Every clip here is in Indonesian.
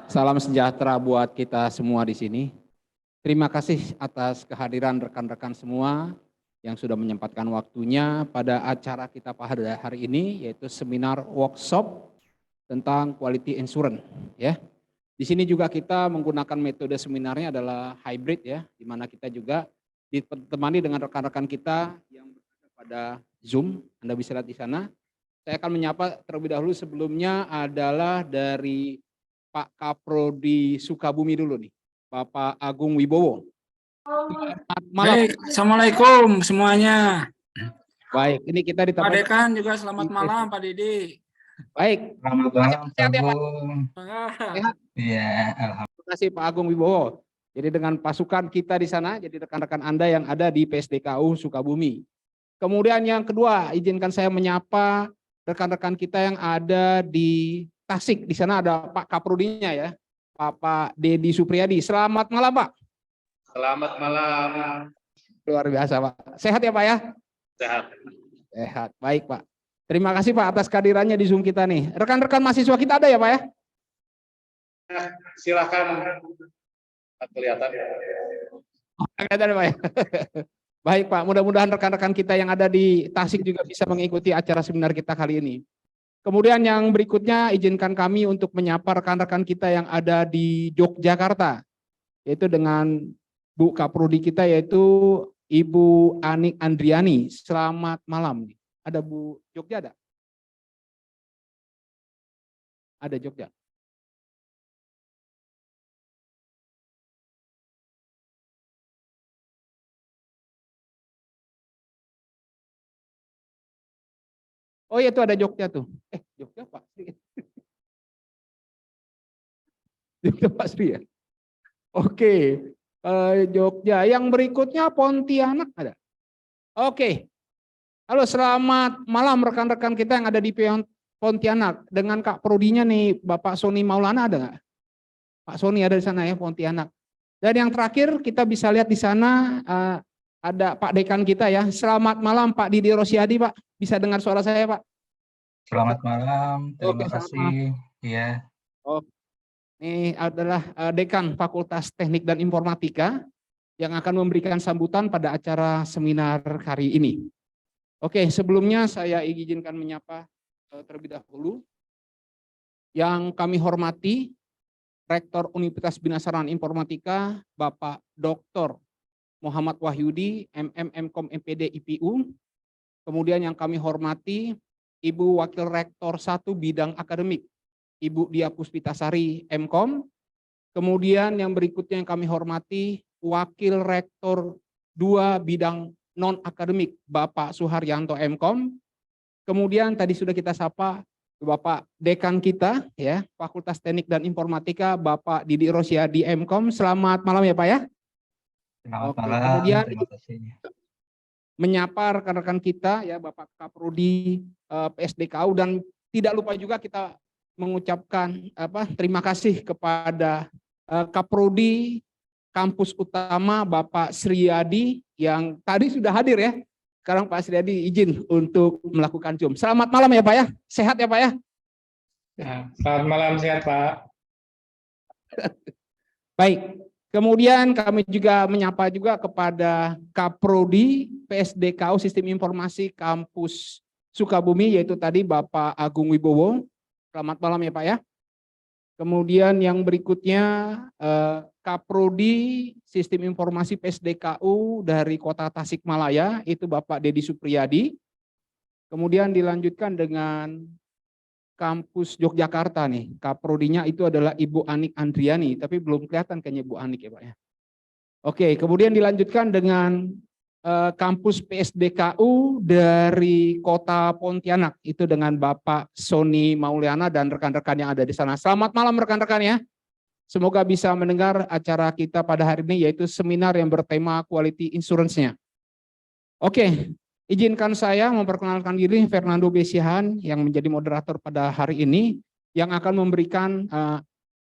Salam sejahtera buat kita semua di sini. Terima kasih atas kehadiran rekan-rekan semua yang sudah menyempatkan waktunya pada acara kita pada hari ini, yaitu seminar workshop tentang quality insurance. Ya, di sini juga kita menggunakan metode seminarnya adalah hybrid ya, di mana kita juga ditemani dengan rekan-rekan kita yang berada pada Zoom. Anda bisa lihat di sana. Saya akan menyapa terlebih dahulu sebelumnya adalah dari Pak Kaprodi Sukabumi dulu nih, Bapak Agung Wibowo. Selamat malam. Baik, Assalamualaikum semuanya. Baik, ini kita Pak ditemani. Dekan juga selamat malam, Pak Didi. Baik, Selamat malam, sehat ya Pak? Sehat. Iya, alhamdulillah. Terima kasih Pak Agung Wibowo. Jadi dengan pasukan kita di sana, jadi rekan-rekan Anda yang ada di PSDKU Sukabumi. Kemudian yang kedua, izinkan saya menyapa rekan-rekan kita yang ada di Tasik. Di sana ada Pak Kaprodinya ya, Bapak Dedi Supriyadi. Selamat malam Pak. Selamat malam. Luar biasa Pak. Sehat ya Pak ya? Sehat. Sehat. Baik Pak. Terima kasih Pak atas kehadirannya di Zoom kita nih. Rekan-rekan mahasiswa kita ada ya Pak ya? Silakan. Kelihatan. Kelihatan Pak ya? Baik Pak, mudah-mudahan rekan-rekan kita yang ada di Tasik juga bisa mengikuti acara seminar kita kali ini. Kemudian yang berikutnya izinkan kami untuk menyapa rekan-rekan kita yang ada di Yogyakarta, yaitu dengan Bu Kaprodi kita yaitu Ibu Anik Andriani. Selamat malam. Ada Bu Jogja ada? Ada Jogja. Oh iya itu ada Jogja tuh. Jogja Pak Sri. Jogja Pak Sri ya. Oke, Jogja. Yang berikutnya Pontianak ada. Oke. Halo, selamat malam rekan-rekan kita yang ada di Pontianak. Dengan Kak Prodinya nih, Bapak Sony Maulana ada nggak? Pak Sony ada di sana ya, Pontianak. Dan yang terakhir kita bisa lihat di sana ada Pak Dekan kita ya. Selamat malam Pak Didi Rosyadi Pak. Bisa dengar suara saya Pak? Selamat malam, terima Oke, kasih. Iya. Oh, ini adalah Dekan Fakultas Teknik dan Informatika yang akan memberikan sambutan pada acara seminar hari ini. Oke, sebelumnya saya izinkan menyapa terlebih dahulu yang kami hormati Rektor Universitas Bina Sarana Informatika Bapak Dr. Muhammad Wahyudi, MM.Com MPD IPU. Kemudian yang kami hormati Ibu Wakil Rektor 1 Bidang Akademik, Ibu Dia Puspitasari M.Com. Kemudian yang berikutnya yang kami hormati Wakil Rektor 2 Bidang Non-Akademik, Bapak Suharyanto M.Com. Kemudian tadi sudah kita sapa Bapak Dekan kita ya, Fakultas Teknik dan Informatika, Bapak Didi Rosyadi M.Com. Selamat malam ya Pak ya. Selamat Oke, malam, kemudian terima kasih. menyapa rekan-rekan kita ya Bapak Kaprodi PSDKU dan tidak lupa juga kita mengucapkan terima kasih kepada Kaprodi Kampus Utama Bapak Sriyadi yang tadi sudah hadir ya. Sekarang Pak Sriyadi izin untuk melakukan Zoom. Selamat malam ya Pak ya. Sehat ya Pak ya. Selamat malam, sehat Pak. Baik. Kemudian kami juga menyapa juga kepada Kaprodi PSDKU Sistem Informasi Kampus Sukabumi yaitu tadi Bapak Agung Wibowo. Selamat malam ya Pak ya. Kemudian yang berikutnya Kaprodi Sistem Informasi PSDKU dari Kota Tasikmalaya itu Bapak Dedi Supriyadi. Kemudian dilanjutkan dengan Kampus Yogyakarta nih, Kaprodinya itu adalah Ibu Anik Andriani, tapi belum kelihatan kayaknya Ibu Anik ya Pak ya. Oke, kemudian dilanjutkan dengan Kampus PSDKU dari Kota Pontianak, itu dengan Bapak Sony Maulana dan rekan-rekan yang ada di sana. Selamat malam rekan-rekan ya. Semoga bisa mendengar acara kita pada hari ini yaitu seminar yang bertema Quality Insurance-nya. Oke. Izinkan saya memperkenalkan diri Fernando Besihan yang menjadi moderator pada hari ini yang akan memberikan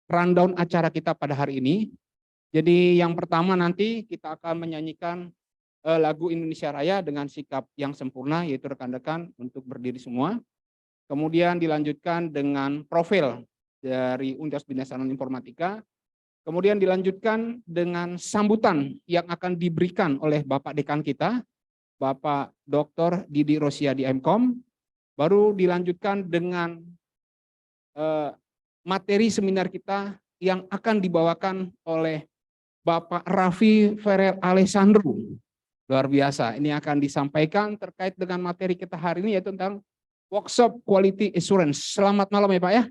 rundown acara kita pada hari ini. Jadi yang pertama nanti kita akan menyanyikan lagu Indonesia Raya dengan sikap yang sempurna yaitu rekan-rekan untuk berdiri semua. Kemudian dilanjutkan dengan profil dari Universitas Bina Sarana Informatika. Kemudian dilanjutkan dengan sambutan yang akan diberikan oleh Bapak Dekan kita, Bapak Dr. Didi Rosiadi MKOM. Baru dilanjutkan dengan materi seminar kita yang akan dibawakan oleh Bapak Raffi Ferel Alessandro. Luar biasa, ini akan disampaikan terkait dengan materi kita hari ini yaitu tentang workshop quality assurance. Selamat malam ya Pak ya.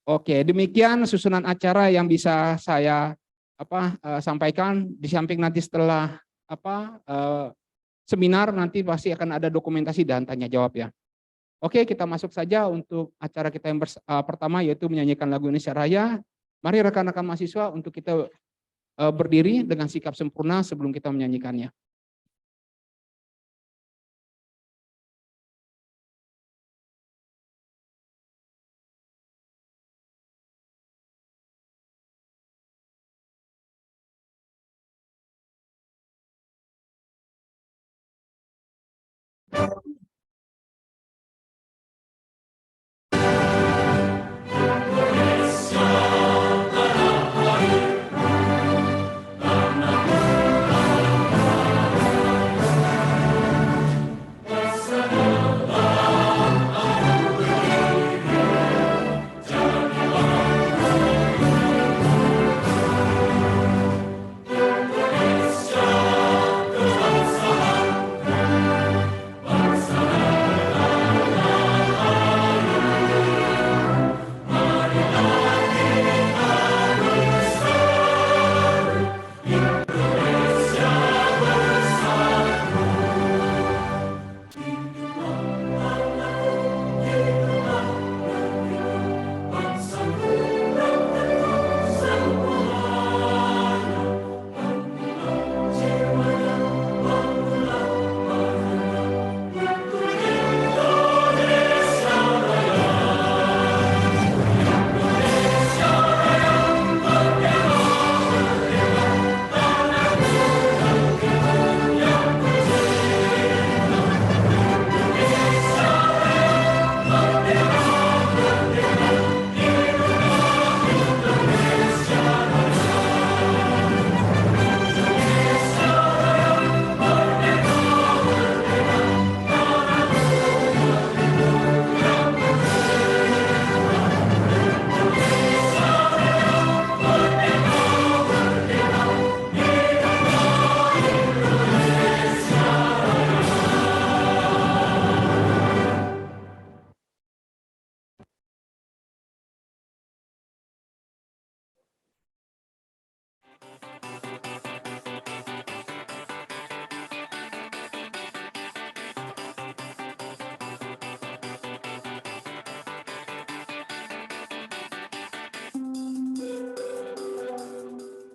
Oke, demikian susunan acara yang bisa saya sampaikan. Di samping nanti setelah seminar nanti pasti akan ada dokumentasi dan tanya jawab ya. Oke, kita masuk saja untuk acara kita yang pertama yaitu menyanyikan lagu Indonesia Raya. Mari rekan-rekan mahasiswa untuk kita berdiri dengan sikap sempurna sebelum kita menyanyikannya.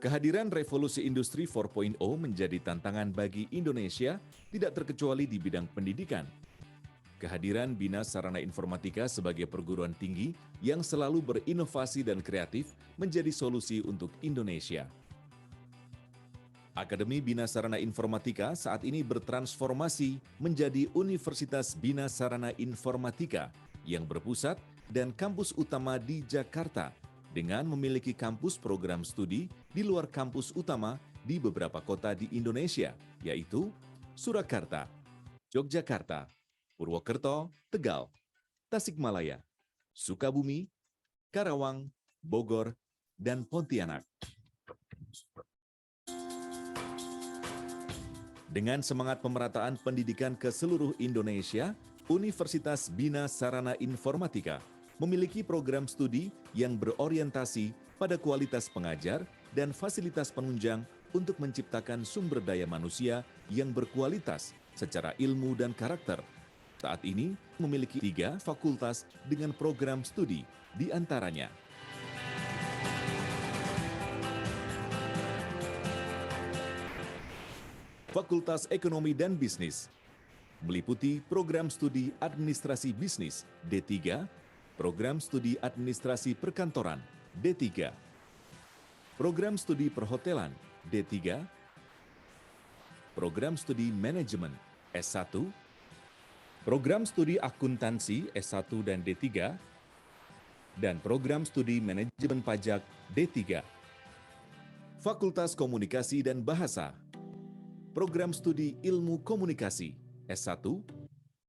Kehadiran revolusi industri 4.0 menjadi tantangan bagi Indonesia, tidak terkecuali di bidang pendidikan. Kehadiran Bina Sarana Informatika sebagai perguruan tinggi yang selalu berinovasi dan kreatif menjadi solusi untuk Indonesia. Akademi Bina Sarana Informatika saat ini bertransformasi menjadi Universitas Bina Sarana Informatika yang berpusat dan kampus utama di Jakarta, dengan memiliki kampus program studi di luar kampus utama di beberapa kota di Indonesia, yaitu Surakarta, Yogyakarta, Purwokerto, Tegal, Tasikmalaya, Sukabumi, Karawang, Bogor, dan Pontianak. Dengan semangat pemerataan pendidikan ke seluruh Indonesia, Universitas Bina Sarana Informatika memiliki program studi yang berorientasi pada kualitas pengajar dan fasilitas penunjang untuk menciptakan sumber daya manusia yang berkualitas secara ilmu dan karakter. Saat ini memiliki 3 fakultas dengan program studi, di antaranya Fakultas Ekonomi dan Bisnis, meliputi program studi Administrasi Bisnis D3, program studi Administrasi Perkantoran D3, program studi Perhotelan D3, program studi Manajemen S1, program studi Akuntansi S1 dan D3, dan Program Studi Manajemen Pajak D3. Fakultas Komunikasi dan Bahasa, Program Studi Ilmu Komunikasi S1,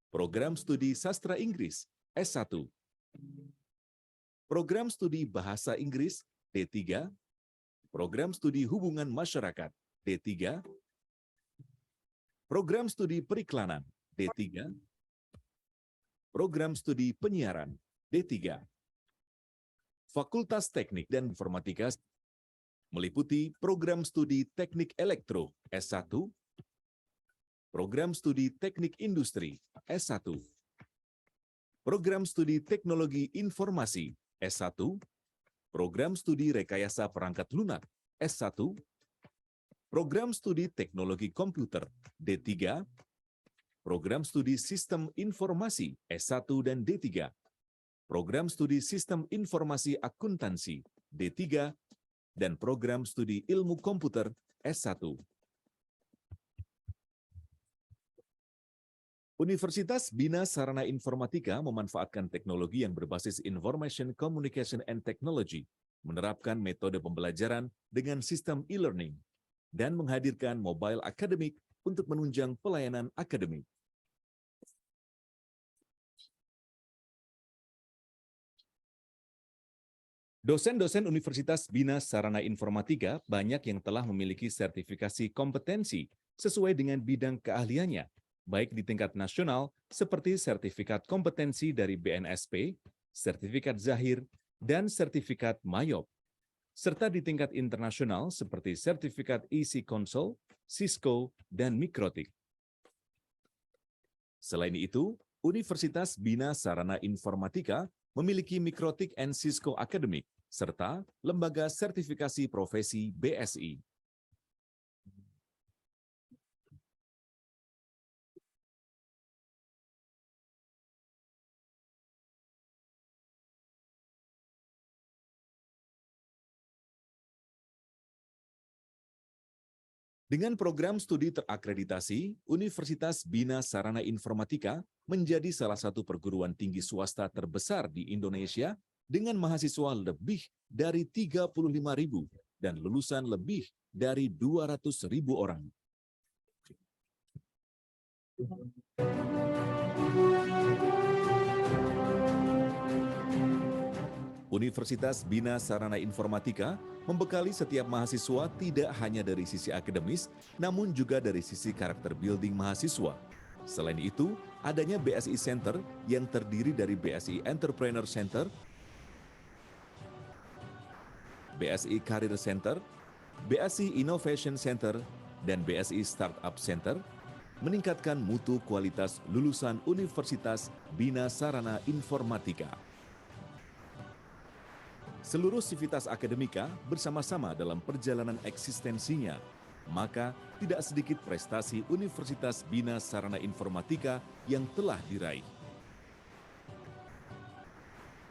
Program Studi Sastra Inggris S1, Program Studi Bahasa Inggris D3, Program Studi Hubungan Masyarakat D3, Program Studi Periklanan D3, Program Studi Penyiaran D3. Fakultas Teknik dan Informatika meliputi Program Studi Teknik Elektro S1, Program Studi Teknik Industri S1, Program Studi Teknologi Informasi S1, Program Studi Rekayasa Perangkat Lunak S1, Program Studi Teknologi Komputer D3, Program Studi Sistem Informasi S1 dan D3, Program Studi Sistem Informasi Akuntansi D3, dan Program Studi Ilmu Komputer S1. Universitas Bina Sarana Informatika memanfaatkan teknologi yang berbasis Information Communication and Technology, menerapkan metode pembelajaran dengan sistem e-learning, dan menghadirkan mobile akademik untuk menunjang pelayanan akademik. Dosen-dosen Universitas Bina Sarana Informatika banyak yang telah memiliki sertifikasi kompetensi sesuai dengan bidang keahliannya, baik di tingkat nasional seperti sertifikat kompetensi dari BNSP, sertifikat Zahir, dan sertifikat Mayop, serta di tingkat internasional seperti sertifikat EC Console, Cisco, dan Mikrotik. Selain itu, Universitas Bina Sarana Informatika memiliki Mikrotik and Cisco Academic, serta Lembaga Sertifikasi Profesi BSI. Dengan program studi terakreditasi, Universitas Bina Sarana Informatika menjadi salah satu perguruan tinggi swasta terbesar di Indonesia dengan mahasiswa lebih dari 35.000 dan lulusan lebih dari 200.000 orang. Universitas Bina Sarana Informatika membekali setiap mahasiswa tidak hanya dari sisi akademis, namun juga dari sisi karakter building mahasiswa. Selain itu, adanya BSI Center yang terdiri dari BSI Entrepreneur Center, BSI Career Center, BSI Innovation Center, dan BSI Startup Center, meningkatkan mutu kualitas lulusan Universitas Bina Sarana Informatika. Seluruh sivitas akademika bersama-sama dalam perjalanan eksistensinya, maka tidak sedikit prestasi Universitas Bina Sarana Informatika yang telah diraih.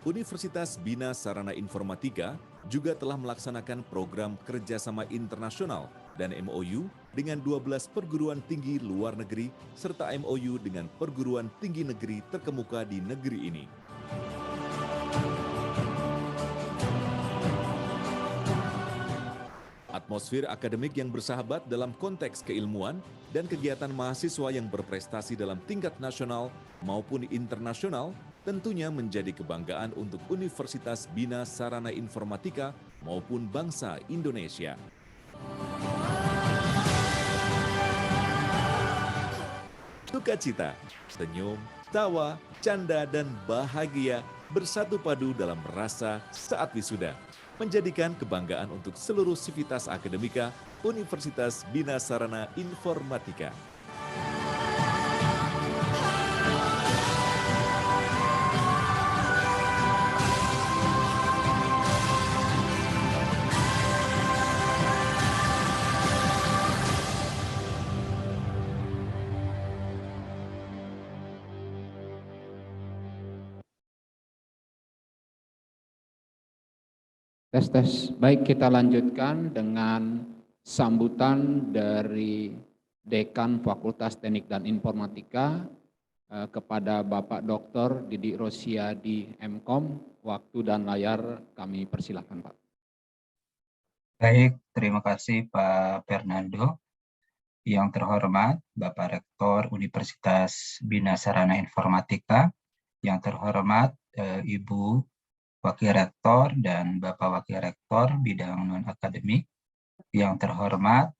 Universitas Bina Sarana Informatika juga telah melaksanakan program kerjasama internasional dan MOU dengan 12 perguruan tinggi luar negeri serta MOU dengan perguruan tinggi negeri terkemuka di negeri ini. Atmosfer akademik yang bersahabat dalam konteks keilmuan dan kegiatan mahasiswa yang berprestasi dalam tingkat nasional maupun internasional tentunya menjadi kebanggaan untuk Universitas Bina Sarana Informatika maupun bangsa Indonesia. Sukacita, senyum, tawa, canda, dan bahagia bersatu padu dalam rasa saat wisuda, menjadikan kebanggaan untuk seluruh sivitas akademika Universitas Bina Sarana Informatika. Tes. Baik, kita lanjutkan dengan sambutan dari Dekan Fakultas Teknik dan Informatika, kepada Bapak Dr. Didi Rosiadi MKOM. Waktu dan layar kami persilahkan, Pak. Baik, terima kasih Pak Fernando. Yang terhormat Bapak Rektor Universitas Bina Sarana Informatika, yang terhormat Ibu Wakil Rektor dan Bapak Wakil Rektor bidang non-akademik, yang terhormat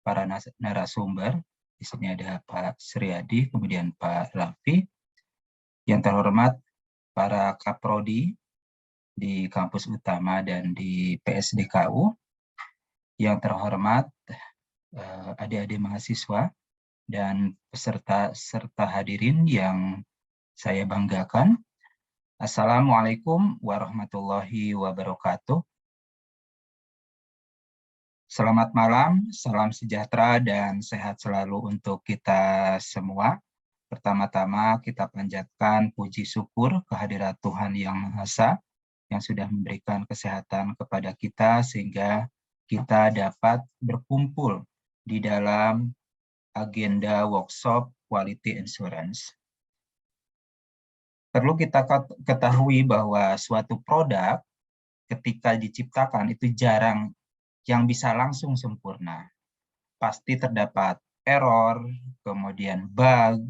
para narasumber, di sini ada Pak Suryadi, kemudian Pak Raffi, yang terhormat para kaprodi di kampus utama dan di PSDKU, yang terhormat adik-adik mahasiswa dan peserta hadirin yang saya banggakan. Assalamualaikum warahmatullahi wabarakatuh. Selamat malam, salam sejahtera dan sehat selalu untuk kita semua. Pertama-tama kita panjatkan puji syukur kehadirat Tuhan Yang Maha Esa yang sudah memberikan kesehatan kepada kita sehingga kita dapat berkumpul di dalam agenda workshop Quality Insurance. Perlu kita ketahui bahwa suatu produk ketika diciptakan itu jarang yang bisa langsung sempurna. Pasti terdapat error, kemudian bug,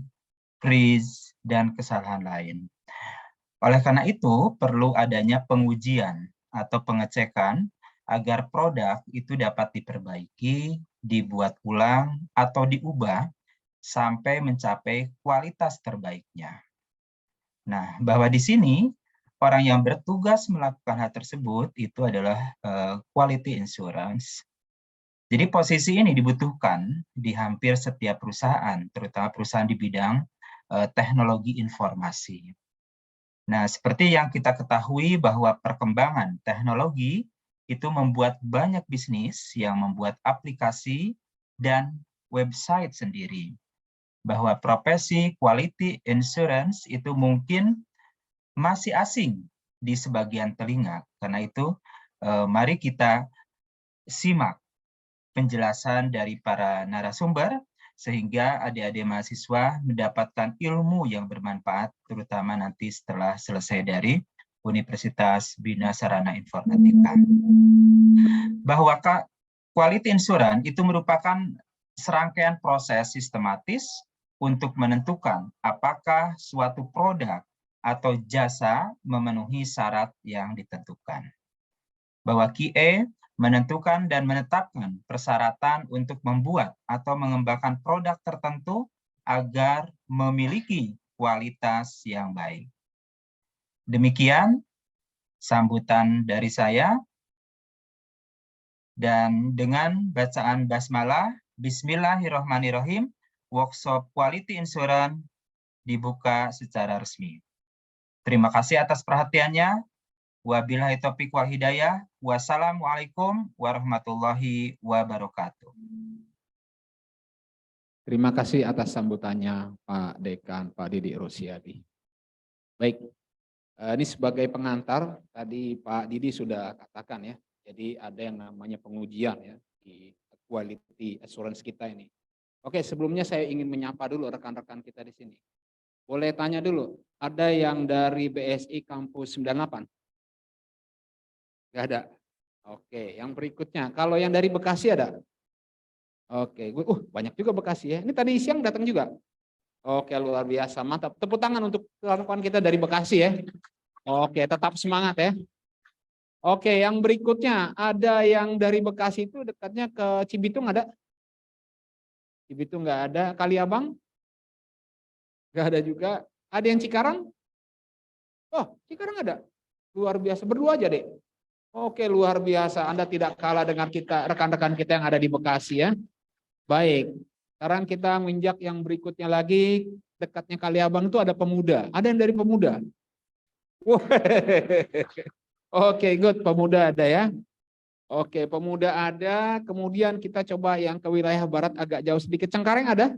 freeze, dan kesalahan lain. Oleh karena itu, perlu adanya pengujian atau pengecekan agar produk itu dapat diperbaiki, dibuat ulang, atau diubah sampai mencapai kualitas terbaiknya. Nah, bahwa di sini orang yang bertugas melakukan hal tersebut itu adalah quality insurance. Jadi posisi ini dibutuhkan di hampir setiap perusahaan, terutama perusahaan di bidang teknologi informasi. Nah, seperti yang kita ketahui bahwa perkembangan teknologi itu membuat banyak bisnis yang membuat aplikasi dan website sendiri. Bahwa profesi quality insurance itu mungkin masih asing di sebagian telinga. Karena itu, mari kita simak penjelasan dari para narasumber sehingga adik-adik mahasiswa mendapatkan ilmu yang bermanfaat, terutama nanti setelah selesai dari Universitas Bina Sarana Informatika. Bahwa quality insurance itu merupakan serangkaian proses sistematis untuk menentukan apakah suatu produk atau jasa memenuhi syarat yang ditentukan. Bahwa QA menentukan dan menetapkan persyaratan untuk membuat atau mengembangkan produk tertentu agar memiliki kualitas yang baik. Demikian sambutan dari saya. Dan dengan bacaan basmalah, Bismillahirrahmanirrahim, workshop Quality Insurance dibuka secara resmi. Terima kasih atas perhatiannya. Wabillahi taufiq wal hidayah. Wassalamualaikum warahmatullahi wabarakatuh. Terima kasih atas sambutannya Pak Dekan, Pak Didi Rosiadi. Baik, ini sebagai pengantar, tadi Pak Didi sudah katakan ya, jadi ada yang namanya pengujian ya di quality assurance kita ini. Oke, sebelumnya saya ingin menyapa dulu rekan-rekan kita di sini. Boleh tanya dulu, ada yang dari BSI Kampus 98? Nggak ada. Oke, yang berikutnya, kalau yang dari Bekasi ada? Oke, banyak juga Bekasi ya. Ini tadi siang datang juga. Oke, luar biasa, mantap. Tepuk tangan untuk kawan-kawan kita dari Bekasi ya. Oke, tetap semangat ya. Oke, yang berikutnya, ada yang dari Bekasi itu dekatnya ke Cibitung ada? Cibitung nggak ada. Kaliabang? Nggak ada juga. Ada yang Cikarang? Oh, Cikarang ada. Luar biasa, berdua aja deh. Oke, luar biasa. Anda tidak kalah dengan kita, rekan-rekan kita yang ada di Bekasi ya. Baik, sekarang kita menginjak yang berikutnya lagi, dekatnya Kaliabang itu ada Pemuda. Ada yang dari Pemuda? Oke, good, Pemuda ada ya. Oke, Pemuda ada. Kemudian kita coba yang ke wilayah barat agak jauh sedikit. Cengkareng ada?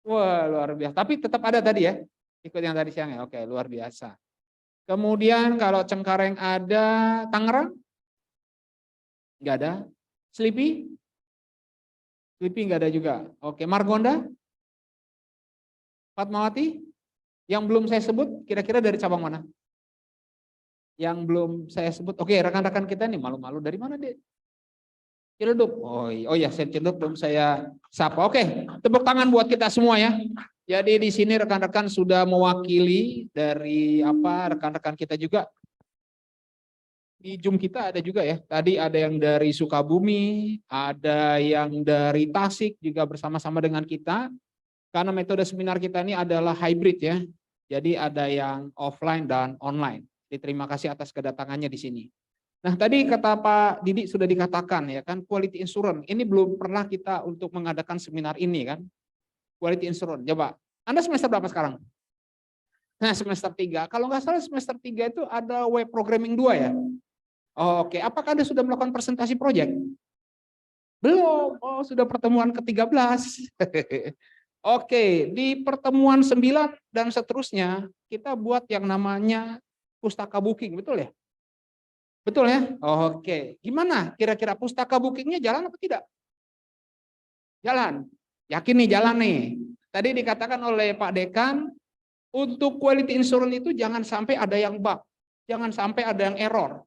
Wah, luar biasa. Tapi tetap ada tadi ya. Ikut yang tadi siang ya. Oke, luar biasa. Kemudian kalau Cengkareng ada, Tangerang? Enggak ada. Selipi? Selipi enggak ada juga. Oke, Margonda? Fatmawati, yang belum saya sebut kira-kira dari cabang mana? Yang belum saya sebut, oke, rekan-rekan kita nih malu-malu dari mana deh? Ciledug. Oh ya, saya Ciledug belum saya sapa. Oke, tepuk tangan buat kita semua ya. Jadi di sini rekan-rekan sudah mewakili dari rekan-rekan kita juga. Di Zoom kita ada juga ya. Tadi ada yang dari Sukabumi, ada yang dari Tasik juga bersama-sama dengan kita. Karena metode seminar kita ini adalah hybrid ya. Jadi ada yang offline dan online. Jadi terima kasih atas kedatangannya di sini. Nah, tadi kata Pak Didi sudah dikatakan ya kan, quality assurance. Ini belum pernah kita untuk mengadakan seminar ini kan. Quality assurance. Coba, Anda semester berapa sekarang? Nah, semester 3. Kalau nggak salah semester 3 itu ada web programming 2 ya? Oke, apakah Anda sudah melakukan presentasi proyek? Belum. Oh, sudah pertemuan ke-13. Oke, di pertemuan 9 dan seterusnya kita buat yang namanya pustaka booking, betul ya? Betul ya? Oke. Gimana? Kira-kira pustaka bookingnya jalan apa tidak? Jalan. Yakin nih jalan nih. Tadi dikatakan oleh Pak Dekan, untuk quality assurance itu jangan sampai ada yang bug. Jangan sampai ada yang error.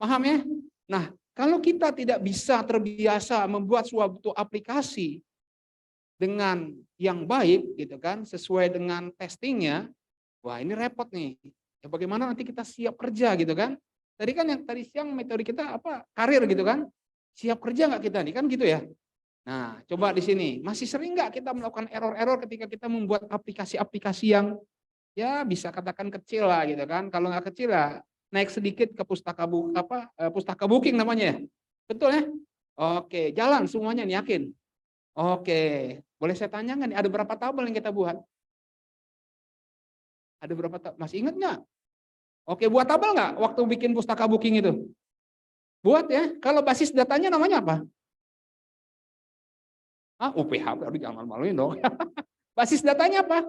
Paham ya? Nah, kalau kita tidak bisa terbiasa membuat suatu aplikasi dengan yang baik, gitu kan, sesuai dengan testingnya, wah ini repot nih. Ya bagaimana nanti kita siap kerja gitu kan? Tadi kan yang tadi siang metode kita karir gitu kan? Siap kerja nggak kita nih kan gitu ya? Nah, coba di sini masih sering nggak kita melakukan error-error ketika kita membuat aplikasi-aplikasi yang ya bisa katakan kecil lah gitu kan? Kalau nggak kecil lah naik sedikit ke pustaka booking namanya. Betul ya? Oke, jalan semuanya nih, yakin? Oke, boleh saya tanya nggak nih ada berapa tabel yang kita buat? Ada berapa tabel? Masih ingat nggak? Oke, buat tabel nggak waktu bikin pustaka booking itu? Buat ya. Kalau basis datanya namanya apa? UPH, aduh jangan malu-maluin dong. Basis datanya apa?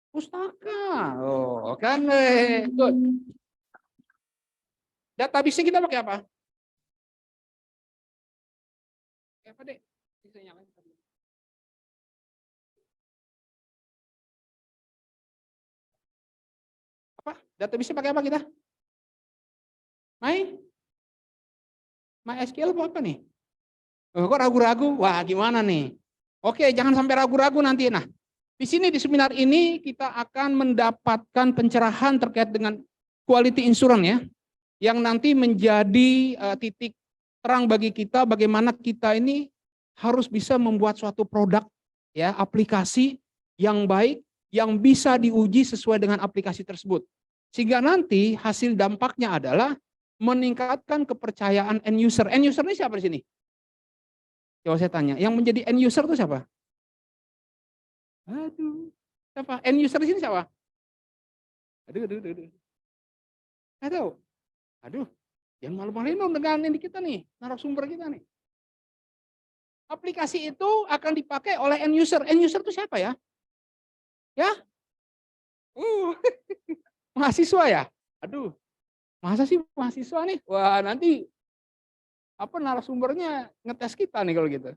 Pustaka. Oh, kan good. Database kita pakai apa? Apa deh? Apa? Database pakai apa kita? MySQL apa nih? Kok ragu-ragu? Wah, gimana nih? Oke, jangan sampai ragu-ragu nanti. Nah, di sini di seminar ini kita akan mendapatkan pencerahan terkait dengan quality assurance ya, yang nanti menjadi titik terang bagi kita bagaimana kita ini harus bisa membuat suatu produk ya, aplikasi yang baik yang bisa diuji sesuai dengan aplikasi tersebut. Sehingga nanti hasil dampaknya adalah meningkatkan kepercayaan end user. End user ini siapa di sini? Coba saya tanya, yang menjadi end user itu siapa? Aduh, siapa? End user di sini siapa? Aduh. Nggak tahu. Aduh, jangan malu-maluin dong dengan ini kita nih, narasumber kita nih. Aplikasi itu akan dipakai oleh end user. End user itu siapa ya? Ya? Mahasiswa ya? Aduh, masa sih mahasiswa nih? Wah, nanti narasumbernya ngetes kita nih kalau gitu.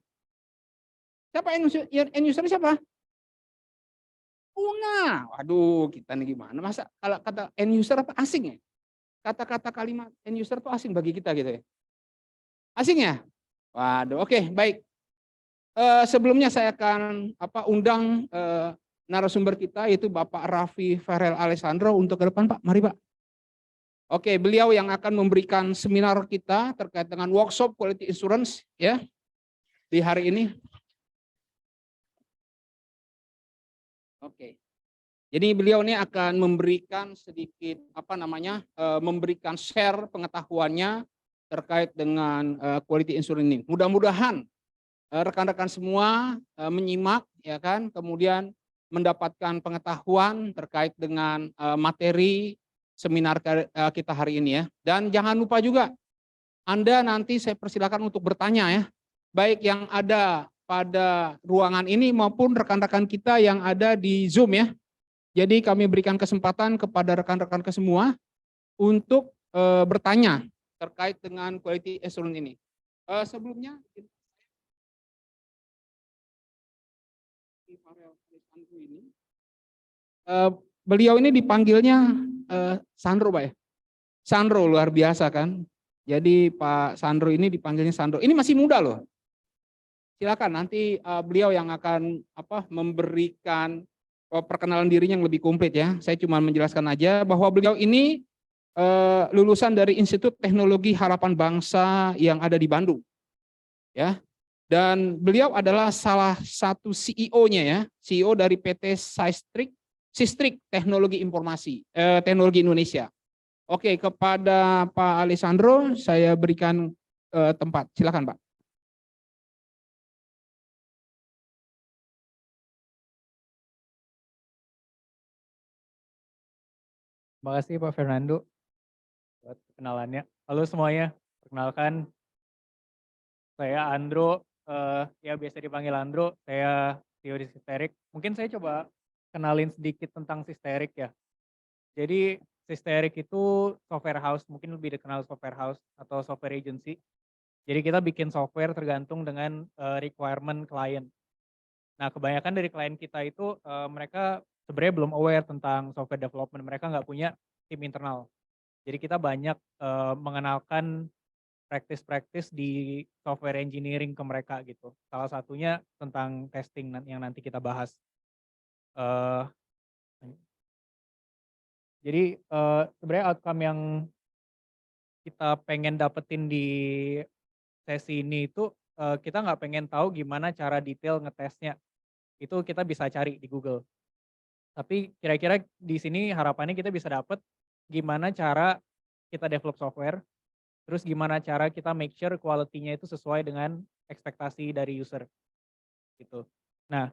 Siapa end user siapa? Una. Waduh, kita nih gimana? Masa kalau kata end user apa asing ya? Kata-kata kalimat end user itu asing bagi kita gitu ya. Asing ya? Waduh, oke, baik. Sebelumnya saya akan undang narasumber kita yaitu Bapak Raffi Farel Alessandro untuk ke depan, Pak. Mari, Pak. Oke, beliau yang akan memberikan seminar kita terkait dengan workshop quality assurance ya di hari ini. Oke. Jadi beliau ini akan memberikan sedikit memberikan share pengetahuannya terkait dengan quality assurance ini. Mudah-mudahan rekan-rekan semua menyimak ya kan, kemudian mendapatkan pengetahuan terkait dengan materi seminar kita hari ini ya. Dan jangan lupa juga Anda nanti saya persilakan untuk bertanya ya. Baik yang ada pada ruangan ini maupun rekan-rekan kita yang ada di Zoom ya. Jadi kami berikan kesempatan kepada rekan-rekan semua untuk bertanya terkait dengan quality assurance ini. Sebelumnya Beliau ini dipanggilnya Sandro, Pak ya. Sandro luar biasa kan. Jadi Pak Sandro ini dipanggilnya Sandro. Ini masih muda loh. Silakan nanti beliau yang akan memberikan perkenalan dirinya yang lebih komplit ya. Saya cuma menjelaskan aja bahwa beliau ini lulusan dari Institut Teknologi Harapan Bangsa yang ada di Bandung. Ya. Dan beliau adalah salah satu CEO-nya ya, CEO dari PT Sistrik Teknologi Informasi, Teknologi Indonesia. Oke, kepada Pak Alessandro saya berikan tempat. Silakan, Pak. Terima kasih Pak Fernando buat kenalannya. Halo semuanya, perkenalkan saya Andro, ya biasa dipanggil Andro, saya CEO di Sisterik. Mungkin saya coba kenalin sedikit tentang Sisterik ya. Jadi Sisterik itu software house, mungkin lebih dikenal software house atau software agency. Jadi kita bikin software tergantung dengan requirement klien. Nah kebanyakan dari klien kita itu mereka sebenarnya belum aware tentang software development, mereka nggak punya tim internal. Jadi kita banyak mengenalkan practice di software engineering ke mereka gitu. Salah satunya tentang testing yang nanti kita bahas. Jadi sebenarnya outcome yang kita pengen dapetin di sesi ini itu kita nggak pengen tahu gimana cara detail ngetesnya. Itu kita bisa cari di Google. Tapi kira-kira di sini harapannya kita bisa dapet gimana cara kita develop software, terus gimana cara kita make sure quality-nya itu sesuai dengan ekspektasi dari user gitu. Nah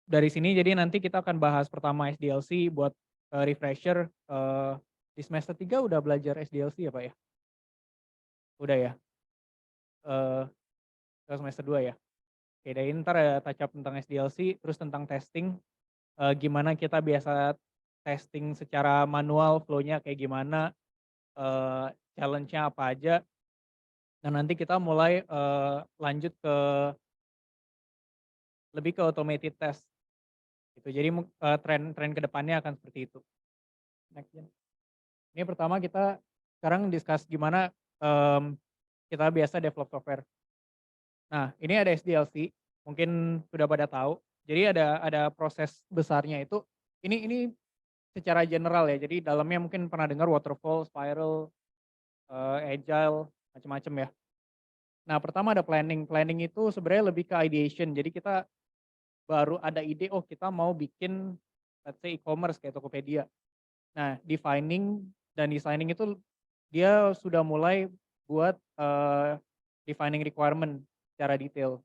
dari sini jadi nanti kita akan bahas pertama SDLC buat refresher. Di semester 3 udah belajar SDLC ya Pak ya? Udah ya? Semester 2 ya? Oke, dari ntar ada touch up tentang SDLC, terus tentang testing, gimana kita biasa testing secara manual, flow-nya kayak gimana, challenge-nya apa aja. Dan nanti kita mulai lanjut ke lebih ke automated test. Gitu. Jadi tren ke depannya akan seperti itu. Next. Ini pertama kita sekarang discuss gimana kita biasa develop software. Nah, ini ada SDLC, mungkin sudah pada tahu. Jadi ada proses besarnya itu. Ini secara general ya. Jadi dalamnya mungkin pernah dengar waterfall, spiral, agile, macam-macam ya. Nah, pertama ada planning. Planning itu sebenarnya lebih ke ideation. Jadi kita baru ada ide, oh kita mau bikin let's say e-commerce kayak Tokopedia. Nah, defining dan designing itu dia sudah mulai buat defining requirement secara detail.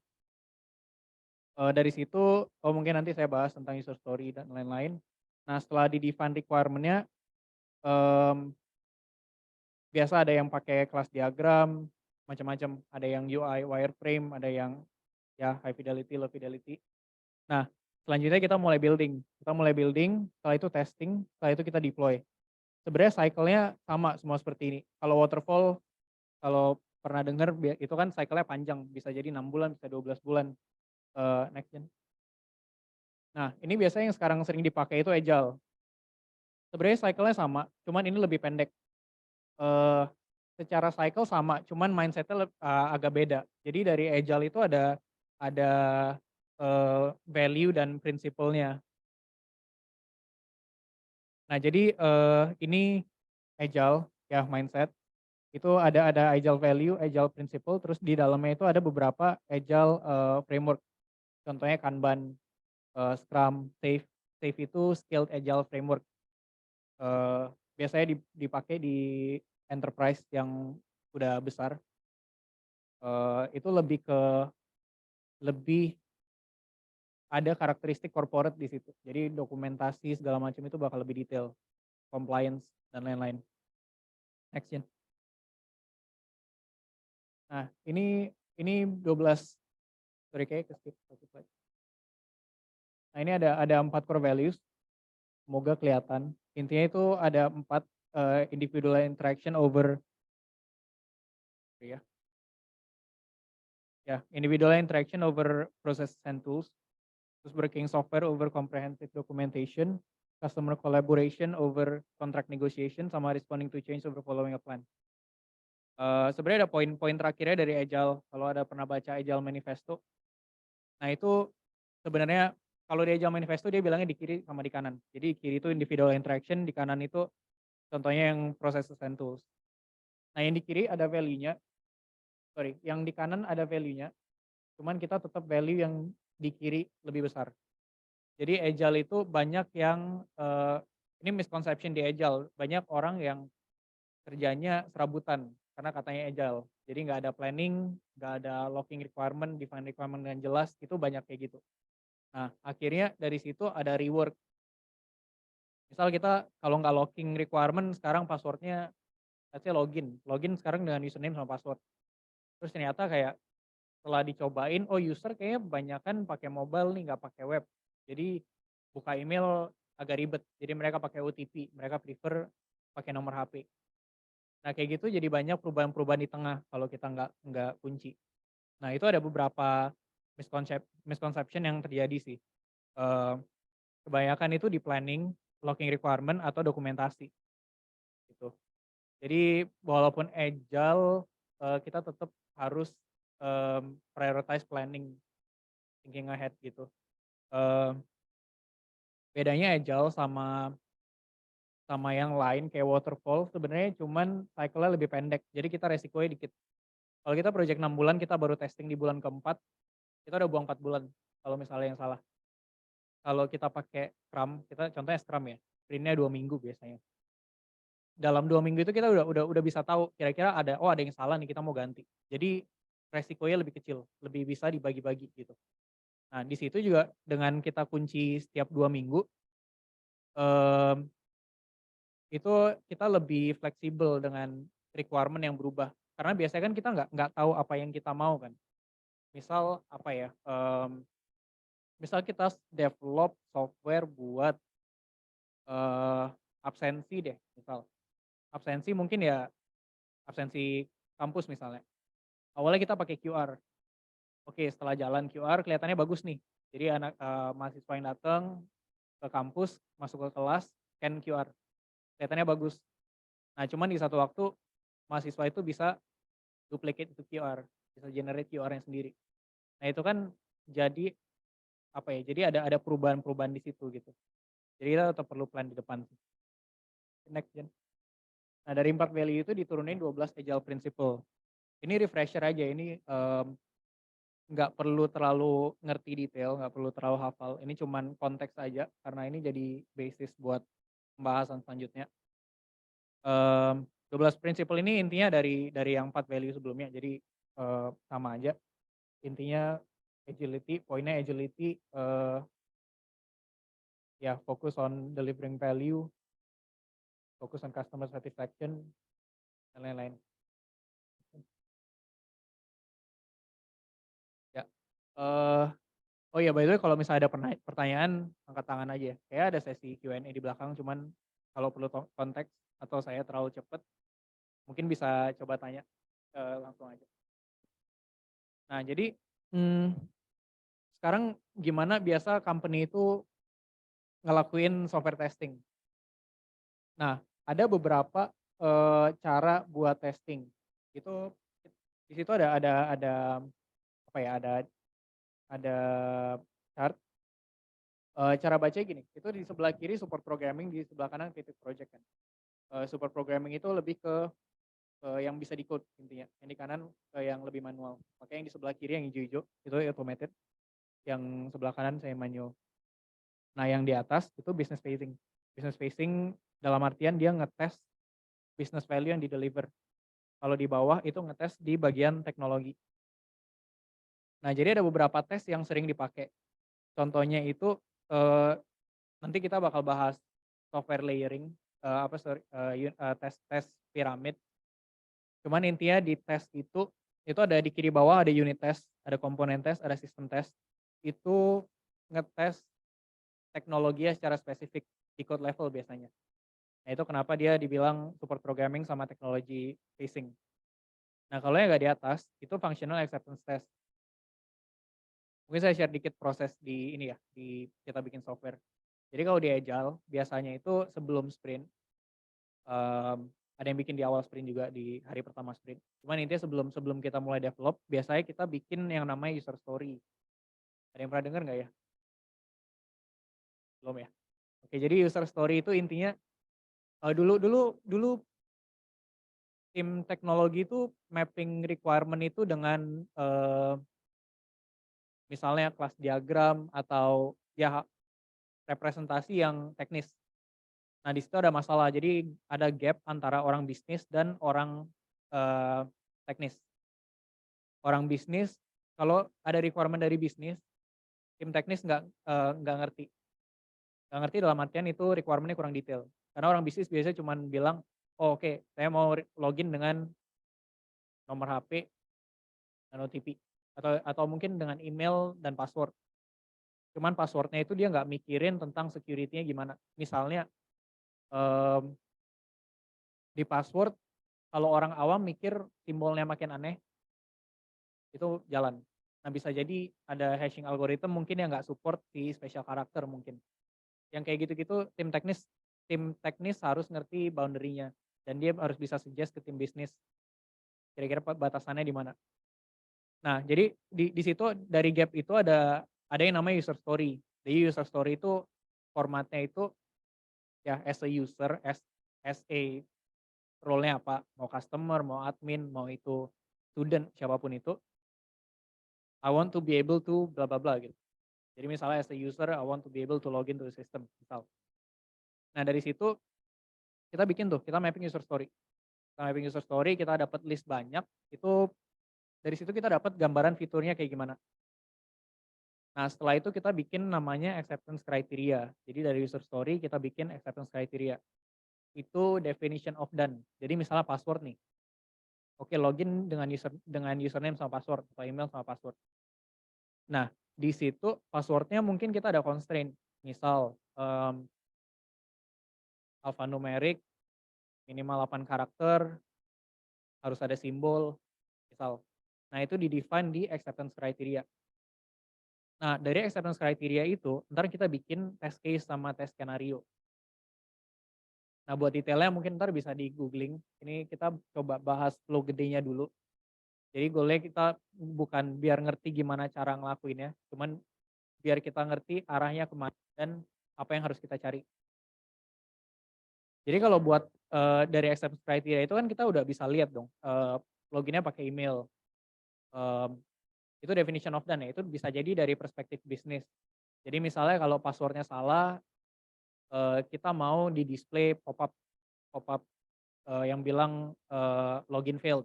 Dari situ, mungkin nanti saya bahas tentang user story dan lain-lain. Nah setelah di define requirement-nya, biasa ada yang pakai kelas diagram, macam-macam. Ada yang UI, wireframe, ada yang ya high fidelity, low fidelity. Nah selanjutnya kita mulai building. Setelah itu testing, setelah itu kita deploy. Sebenarnya cycle-nya sama semua seperti ini. Kalau waterfall, kalau pernah dengar itu kan cycle-nya panjang, bisa jadi 6 bulan, bisa 12 bulan. Next gen. Nah ini biasanya yang sekarang sering dipakai itu agile. Sebenarnya cycle-nya sama, cuman ini lebih pendek. Secara cycle sama, cuman mindset-nya agak beda. Jadi dari agile itu ada value dan principle-nya. Nah jadi ini agile ya mindset. Itu ada agile value, agile principle, terus di dalamnya itu ada beberapa agile framework. Contohnya Kanban, Scrum, Safe. Safe itu Scaled Agile Framework. Biasanya dipakai di enterprise yang udah besar. Itu lebih ada karakteristik corporate di situ. Jadi dokumentasi segala macam itu bakal lebih detail, compliance dan lain-lain. Next gen. Nah ini 12. Sorry kayak skip slide. Nah ini ada 4 core values. Semoga kelihatan. Intinya itu ada 4 individual interaction over individual interaction over process and tools. terus breaking software over comprehensive documentation, customer collaboration over contract negotiation, sama responding to change over following a plan. Sebenarnya ada poin-poin terakhirnya dari Agile, kalau ada pernah baca Agile Manifesto. Nah itu sebenarnya kalau di Agile Manifesto dia bilangnya di kiri sama di kanan. Jadi kiri itu individual interaction, di kanan itu contohnya yang processes and tools. Nah yang di kiri ada value-nya, yang di kanan ada value-nya, cuman kita tetap value yang di kiri lebih besar. Jadi Agile itu banyak yang, ini misconception di Agile, banyak orang yang kerjanya serabutan karena katanya Agile. Jadi nggak ada planning, nggak ada locking requirement, define requirement dengan jelas, itu banyak kayak gitu. Nah akhirnya dari situ ada rework. Misal kita kalau nggak locking requirement sekarang passwordnya, let's say login sekarang dengan username sama password. Terus ternyata kayak setelah dicobain, oh user kayaknya kebanyakan pakai mobile nih, nggak pakai web. Jadi buka email agak ribet. Jadi mereka pakai OTP, mereka prefer pakai nomor HP. Nah kayak gitu jadi banyak perubahan-perubahan di tengah kalau kita nggak kunci. Nah itu ada beberapa misconception yang terjadi sih. Kebanyakan itu di planning, locking requirement atau dokumentasi. Gitu. Jadi walaupun Agile, kita tetap harus prioritize planning, thinking ahead gitu. Bedanya Agile sama yang lain kayak waterfall sebenarnya cuman cycle-nya lebih pendek. Jadi kita resikonya dikit. Kalau kita project 6 bulan, kita baru testing di bulan keempat, kita udah buang 4 bulan kalau misalnya yang salah. Kalau kita pakai Scrum, kita contohnya Scrum ya, sprintnya 2 minggu biasanya. Dalam 2 minggu itu kita udah bisa tahu kira-kira ada yang salah nih, kita mau ganti. Jadi resikonya lebih kecil, lebih bisa dibagi-bagi gitu. Nah di situ juga dengan kita kunci setiap 2 minggu, itu kita lebih fleksibel dengan requirement yang berubah. Karena biasanya kan kita nggak tahu apa yang kita mau kan. Misal apa ya, misal kita develop software buat absensi deh, misal. Absensi mungkin ya absensi kampus misalnya. Awalnya kita pakai QR. Oke, setelah jalan QR kelihatannya bagus nih. Jadi anak mahasiswa yang datang ke kampus, masuk ke kelas, scan QR. Kelihatannya bagus. Nah, cuman di satu waktu mahasiswa itu bisa duplicate itu QR, bisa generate QR-nya sendiri. Nah, itu kan jadi apa ya? Jadi ada perubahan-perubahan di situ gitu. Jadi kita tetap perlu plan di depan. Next Jen. Nah, dari 4 value itu diturunin 12 Agile Principle. Ini refresher aja, ini nggak perlu terlalu ngerti detail, nggak perlu terlalu hafal. Ini cuman konteks aja karena ini jadi basis buat pembahasan selanjutnya. 12 prinsipal ini intinya dari yang 4 value sebelumnya, jadi sama aja. Intinya agility, poinnya agility, ya fokus on delivering value, fokus on customer satisfaction, dan lain-lain. Ya, oh ya by the way kalau misalnya ada pertanyaan angkat tangan aja. Kayak ada sesi Q&A di belakang, cuman kalau perlu konteks atau saya terlalu cepat, mungkin bisa coba tanya langsung aja. Nah jadi sekarang gimana biasa company itu ngelakuin software testing? Nah ada beberapa cara buat testing. Itu di situ ada apa ya, ada chart. Cara baca gini, itu di sebelah kiri support programming, di sebelah kanan creative project kan. Support programming itu lebih ke yang bisa di code intinya, yang di kanan yang lebih manual. Makanya yang di sebelah kiri yang hijau-hijau itu automated, yang sebelah kanan saya manual. Nah yang di atas itu business facing. Business facing dalam artian dia ngetes business value yang di deliver. Kalau di bawah itu ngetes di bagian teknologi. Nah jadi ada beberapa tes yang sering dipakai. Contohnya itu nanti kita bakal bahas software layering, tes piramid. Cuman intinya di tes itu ada di kiri bawah ada unit test, ada komponen test, ada sistem test. Itu ngetes teknologinya secara spesifik di code level biasanya. Nah itu kenapa dia dibilang support programming sama technology facing. Nah kalau yang nggak di atas itu functional acceptance test. Mungkin saya share dikit proses di ini ya, di kita bikin software. Jadi kalau di Agile, biasanya itu sebelum sprint, ada yang bikin di awal sprint juga di hari pertama sprint. Cuman intinya sebelum kita mulai develop, biasanya kita bikin yang namanya user story. Ada yang pernah dengar nggak ya? Belum ya? Oke, jadi user story itu intinya dulu tim teknologi itu mapping requirement itu dengan misalnya kelas diagram atau ya representasi yang teknis. Nah, di situ ada masalah. Jadi ada gap antara orang bisnis dan orang teknis. Orang bisnis kalau ada requirement dari bisnis, tim teknis nggak ngerti. Nggak ngerti dalam artian itu requirement-nya kurang detail. Karena orang bisnis biasanya cuma bilang, oh, oke, saya mau login dengan nomor HP dan OTP atau mungkin dengan email dan password. Cuman passwordnya itu dia nggak mikirin tentang security-nya gimana. Misalnya di password kalau orang awam mikir simbolnya makin aneh, itu jalan. Nah, bisa jadi ada hashing algorithm mungkin yang nggak support si special character mungkin. Yang kayak gitu-gitu tim teknis harus ngerti boundary-nya dan dia harus bisa suggest ke tim bisnis kira-kira batasannya di mana. Nah, jadi di situ dari gap itu ada yang namanya user story. Jadi user story itu formatnya itu ya as a user, as a role-nya apa, mau customer, mau admin, mau itu student, siapapun itu. I want to be able to bla bla bla gitu. Jadi misalnya as a user, I want to be able to log into the system, misal. Nah, dari situ kita mapping user story. Kita mapping user story, kita dapat list banyak, itu dari situ kita dapat gambaran fiturnya kayak gimana. Nah, setelah itu kita bikin namanya acceptance criteria. Jadi dari user story kita bikin acceptance criteria. Itu definition of done. Jadi misalnya password nih. Oke, login dengan username sama password atau email sama password. Nah, di situ passwordnya mungkin kita ada constraint. Misal alphanumeric minimal 8 karakter, harus ada simbol, misal. Nah, itu di-define di acceptance criteria. Nah, dari acceptance criteria itu, ntar kita bikin test case sama test skenario. Nah, buat detailnya mungkin ntar bisa di googling. Ini kita coba bahas flow gedenya dulu. Jadi goalnya kita bukan biar ngerti gimana cara ngelakuinnya, cuman biar kita ngerti arahnya kemana dan apa yang harus kita cari. Jadi kalau buat dari acceptance criteria itu kan kita udah bisa lihat dong, loginnya pakai email. Itu definition of done ya, itu bisa jadi dari perspektif bisnis. Jadi misalnya kalau passwordnya salah, kita mau di display pop-up yang bilang login failed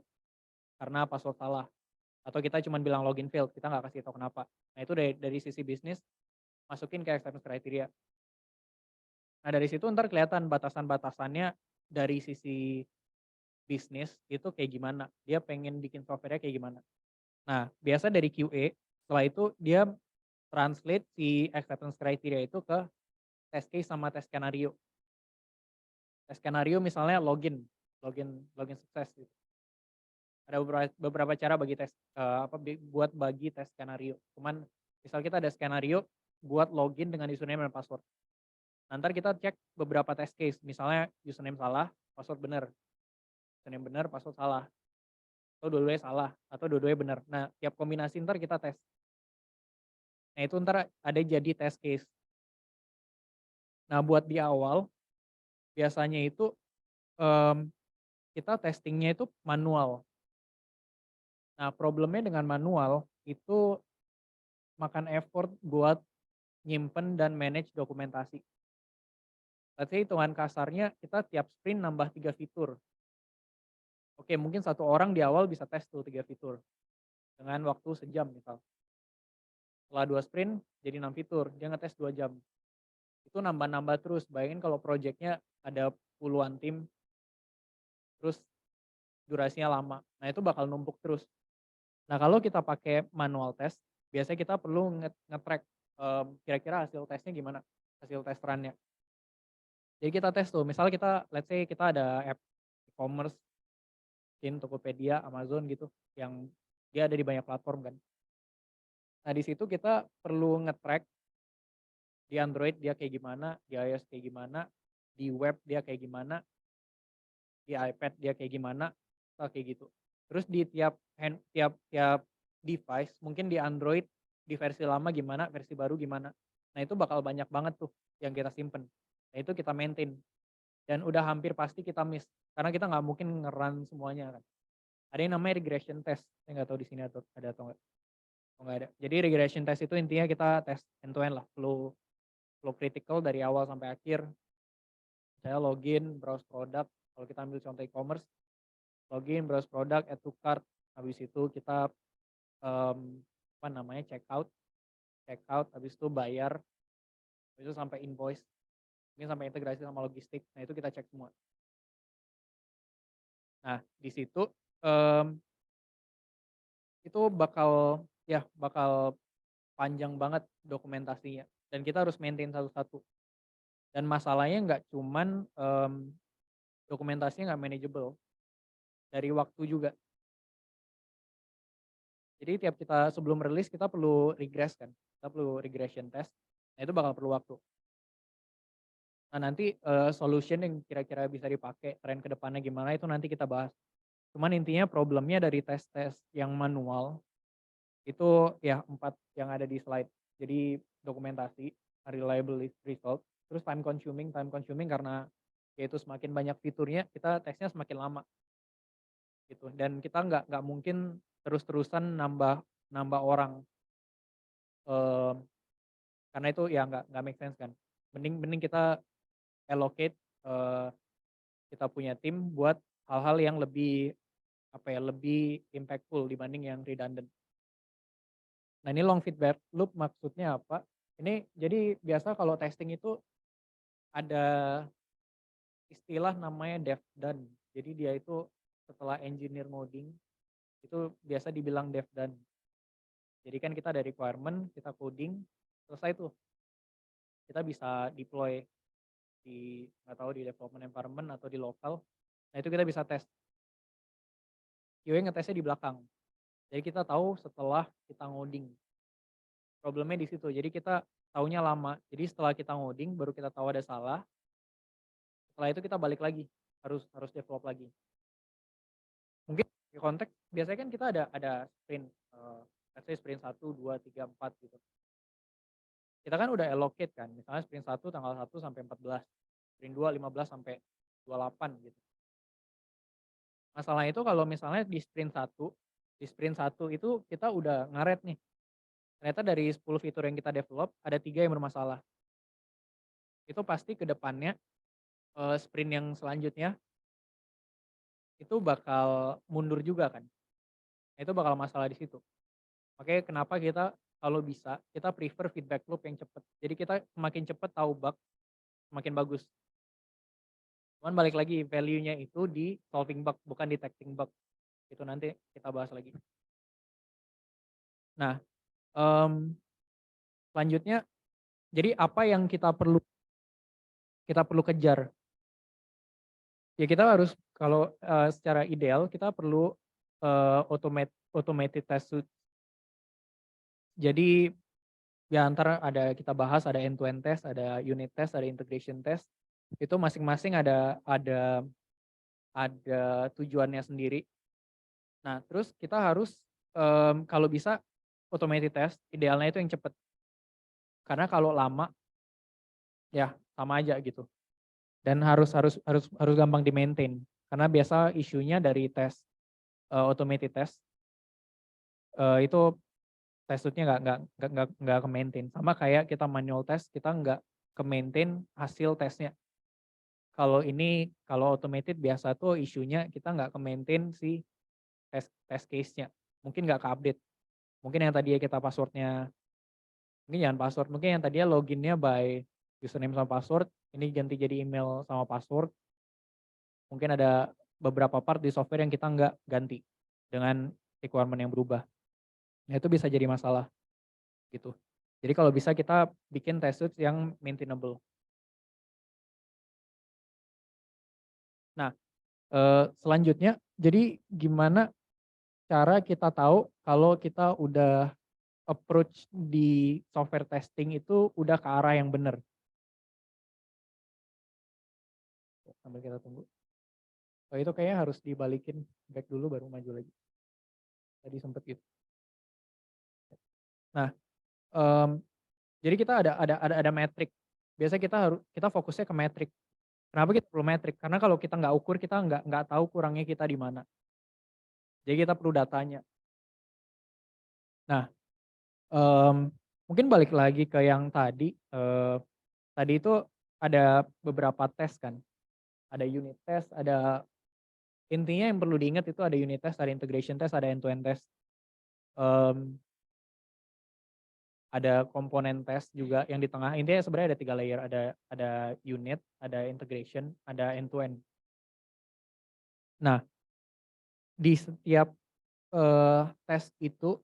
karena password salah. Atau kita cuma bilang login failed, kita nggak kasih tahu kenapa. Nah, itu dari sisi bisnis, masukin ke acceptance criteria. Nah, dari situ ntar kelihatan batasan-batasannya dari sisi bisnis itu kayak gimana. Dia pengen bikin software-nya kayak gimana. Nah, biasa dari QA, setelah itu dia translate si acceptance criteria itu ke test case sama test skenario. Test skenario misalnya login sukses gitu. Ada beberapa cara bagi buat bagi tes skenario. Cuman misal kita ada skenario buat login dengan username dan password. Nanti kita cek beberapa test case, misalnya username salah, password benar. Username benar, password salah. Atau dua-duanya salah, atau dua-duanya benar. Nah, tiap kombinasi ntar kita tes. Nah, itu ntar ada jadi test case. Nah, buat di awal, biasanya itu kita testingnya itu manual. Nah, problemnya dengan manual itu makan effort buat nyimpen dan manage dokumentasi. Berarti hitungan kasarnya kita tiap sprint nambah 3 fitur. Oke, mungkin satu orang di awal bisa tes tuh 3 fitur dengan waktu sejam misal. Setelah 2 sprint jadi 6 fitur, dia ngetes 2 jam. Itu nambah-nambah terus. Bayangin kalau projectnya ada puluhan tim, terus durasinya lama. Nah, itu bakal numpuk terus. Nah, kalau kita pakai manual test, biasanya kita perlu nge-track kira-kira hasil tesnya gimana, hasil tes run-nya. Jadi kita tes tuh, misalnya kita, let's say kita ada app e-commerce, mungkin Tokopedia, Amazon gitu, yang dia ada di banyak platform kan. Nah di situ kita perlu nge-track di Android dia kayak gimana, di iOS kayak gimana, di web dia kayak gimana, di iPad dia kayak gimana, kayak gitu. Terus di tiap device, mungkin di Android di versi lama gimana, versi baru gimana. Nah itu bakal banyak banget tuh yang kita simpen. Nah itu kita maintain. Dan udah hampir pasti kita miss. Karena kita nggak mungkin nge-run semuanya kan. Ada yang namanya regression test. Saya nggak tahu di sini ada atau nggak. Oh, nggak ada. Jadi regression test itu intinya kita tes end to end lah. Flow critical dari awal sampai akhir. Saya login, browse produk. Kalau kita ambil contoh e-commerce, login, browse produk, add to cart. Habis itu kita check out, habis itu bayar, habis itu sampai invoice, ini sampai integrasi sama logistik. Nah itu kita cek semua. Nah di situ itu bakal panjang banget dokumentasinya dan kita harus maintain satu-satu. Dan masalahnya nggak cuman dokumentasinya nggak manageable, dari waktu juga. Jadi tiap kita sebelum rilis kita perlu regress kan, kita perlu regression test. Nah itu bakal perlu waktu. Nah nanti solution yang kira-kira bisa dipakai, tren ke depannya gimana itu nanti kita bahas. Cuman intinya problemnya dari tes-tes yang manual itu ya 4 yang ada di slide. Jadi dokumentasi, reliable result, terus time consuming karena yaitu semakin banyak fiturnya kita tesnya semakin lama gitu. Dan kita nggak mungkin terus-terusan nambah orang karena itu ya nggak make sense kan. Mending kita allocate kita punya tim buat hal-hal yang lebih lebih impactful dibanding yang redundant. Nah ini long feedback loop maksudnya apa? Ini jadi biasa kalau testing itu ada istilah namanya dev done. Jadi dia itu setelah engineer ngoding itu biasa dibilang dev done. Jadi kan kita ada requirement, kita coding, selesai tuh. Kita bisa deploy di di development environment atau di lokal. Nah itu kita bisa tes. QA ngetesnya di belakang. Jadi kita tahu setelah kita ngoding. Problemnya di situ. Jadi kita taunya lama. Jadi setelah kita ngoding baru kita tahu ada salah. Setelah itu kita balik lagi, harus develop lagi. Mungkin di konteks biasanya kan kita ada sprint, let's say sprint 1, 2, 3, 4 gitu. Kita kan udah allocate kan, misalnya sprint 1 tanggal 1 sampai 14, sprint 2 15 sampai 28 gitu. Masalahnya itu kalau misalnya di sprint 1 itu kita udah ngaret nih. Ternyata dari 10 fitur yang kita develop ada 3 yang bermasalah. Itu pasti ke depannya sprint yang selanjutnya itu bakal mundur juga kan. Itu bakal masalah di situ. Makanya kenapa kita kalau bisa kita prefer feedback loop yang cepat. Jadi kita semakin cepat tahu bug semakin bagus. Cuman balik lagi value-nya itu di solving bug bukan detecting bug. Itu nanti kita bahas lagi. Nah, selanjutnya jadi apa yang kita perlu kejar? Ya kita harus kalau secara ideal kita perlu automated test suite. Jadi ya antara kita bahas ada end to end test, ada unit test, ada integration test. Itu masing-masing ada tujuannya sendiri. Nah, terus kita harus kalau bisa automated test idealnya itu yang cepat. Karena kalau lama ya sama aja gitu. Dan harus gampang di-maintain. Karena biasa isunya dari tes automated test itu test suite-nya nggak ke-maintain. Sama kayak kita manual test, kita nggak ke-maintain hasil tesnya. Kalau automated biasa tuh isunya kita nggak ke-maintain si test case-nya. Mungkin nggak ke-update. Mungkin yang tadinya kita passwordnya, mungkin jangan password, mungkin yang tadinya loginnya by username sama password, ini ganti jadi email sama password. Mungkin ada beberapa part di software yang kita nggak ganti dengan requirement yang berubah. Nah itu bisa jadi masalah gitu. Jadi kalau bisa kita bikin test suite yang maintainable. Nah selanjutnya jadi gimana cara kita tahu kalau kita udah approach di software testing itu udah ke arah yang benar. Sambil kita tunggu. Oh, itu kayaknya harus dibalikin back dulu baru maju lagi. Tadi sempet gitu. Nah, jadi kita ada metrik. Biasanya kita fokusnya ke metrik. Kenapa kita perlu metrik? Karena kalau kita nggak ukur, kita nggak tahu kurangnya kita di mana. Jadi kita perlu datanya. Nah, mungkin balik lagi ke yang tadi. Tadi itu ada beberapa tes kan. Ada unit test, ada intinya yang perlu diingat itu ada unit test, ada integration test, ada end-to-end test. Ada komponen test juga yang di tengah. Intinya sebenarnya ada 3 layer, ada unit, ada integration, ada end-to-end. Nah, di setiap tes itu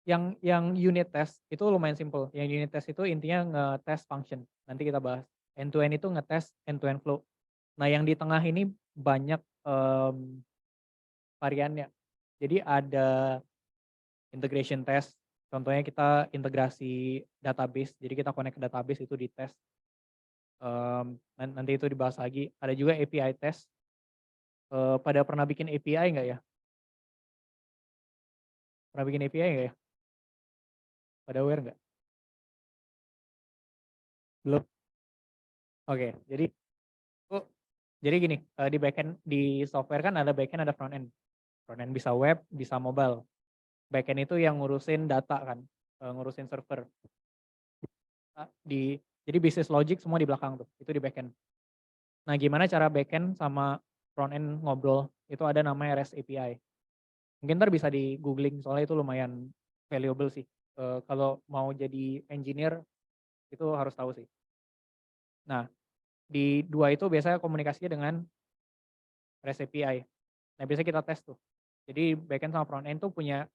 yang unit test itu lumayan simple. Yang unit test itu intinya nge-test function. Nanti kita bahas. End-to-end itu nge-test end-to-end flow. Nah, yang di tengah ini banyak variannya. Jadi ada integration test. Contohnya kita integrasi database. Jadi kita connect ke database itu di tes. Nanti itu dibahas lagi. Ada juga API test. Pada pernah bikin API nggak ya? Pernah bikin API nggak ya? Pada aware nggak? Belum? Oke, jadi gini, di backend di software kan ada backend, ada frontend. Frontend bisa web, bisa mobile. Backend itu yang ngurusin data kan, ngurusin server. Jadi business logic semua di belakang tuh, itu di backend. Nah, gimana cara backend sama frontend ngobrol? Itu ada namanya REST API. Mungkin ntar bisa di googling, soalnya itu lumayan valuable sih. Kalau mau jadi engineer, itu harus tahu sih. Nah, di 2 itu biasanya komunikasinya dengan REST API. Nah, biasanya kita tes tuh. Jadi backend sama frontend tuh punya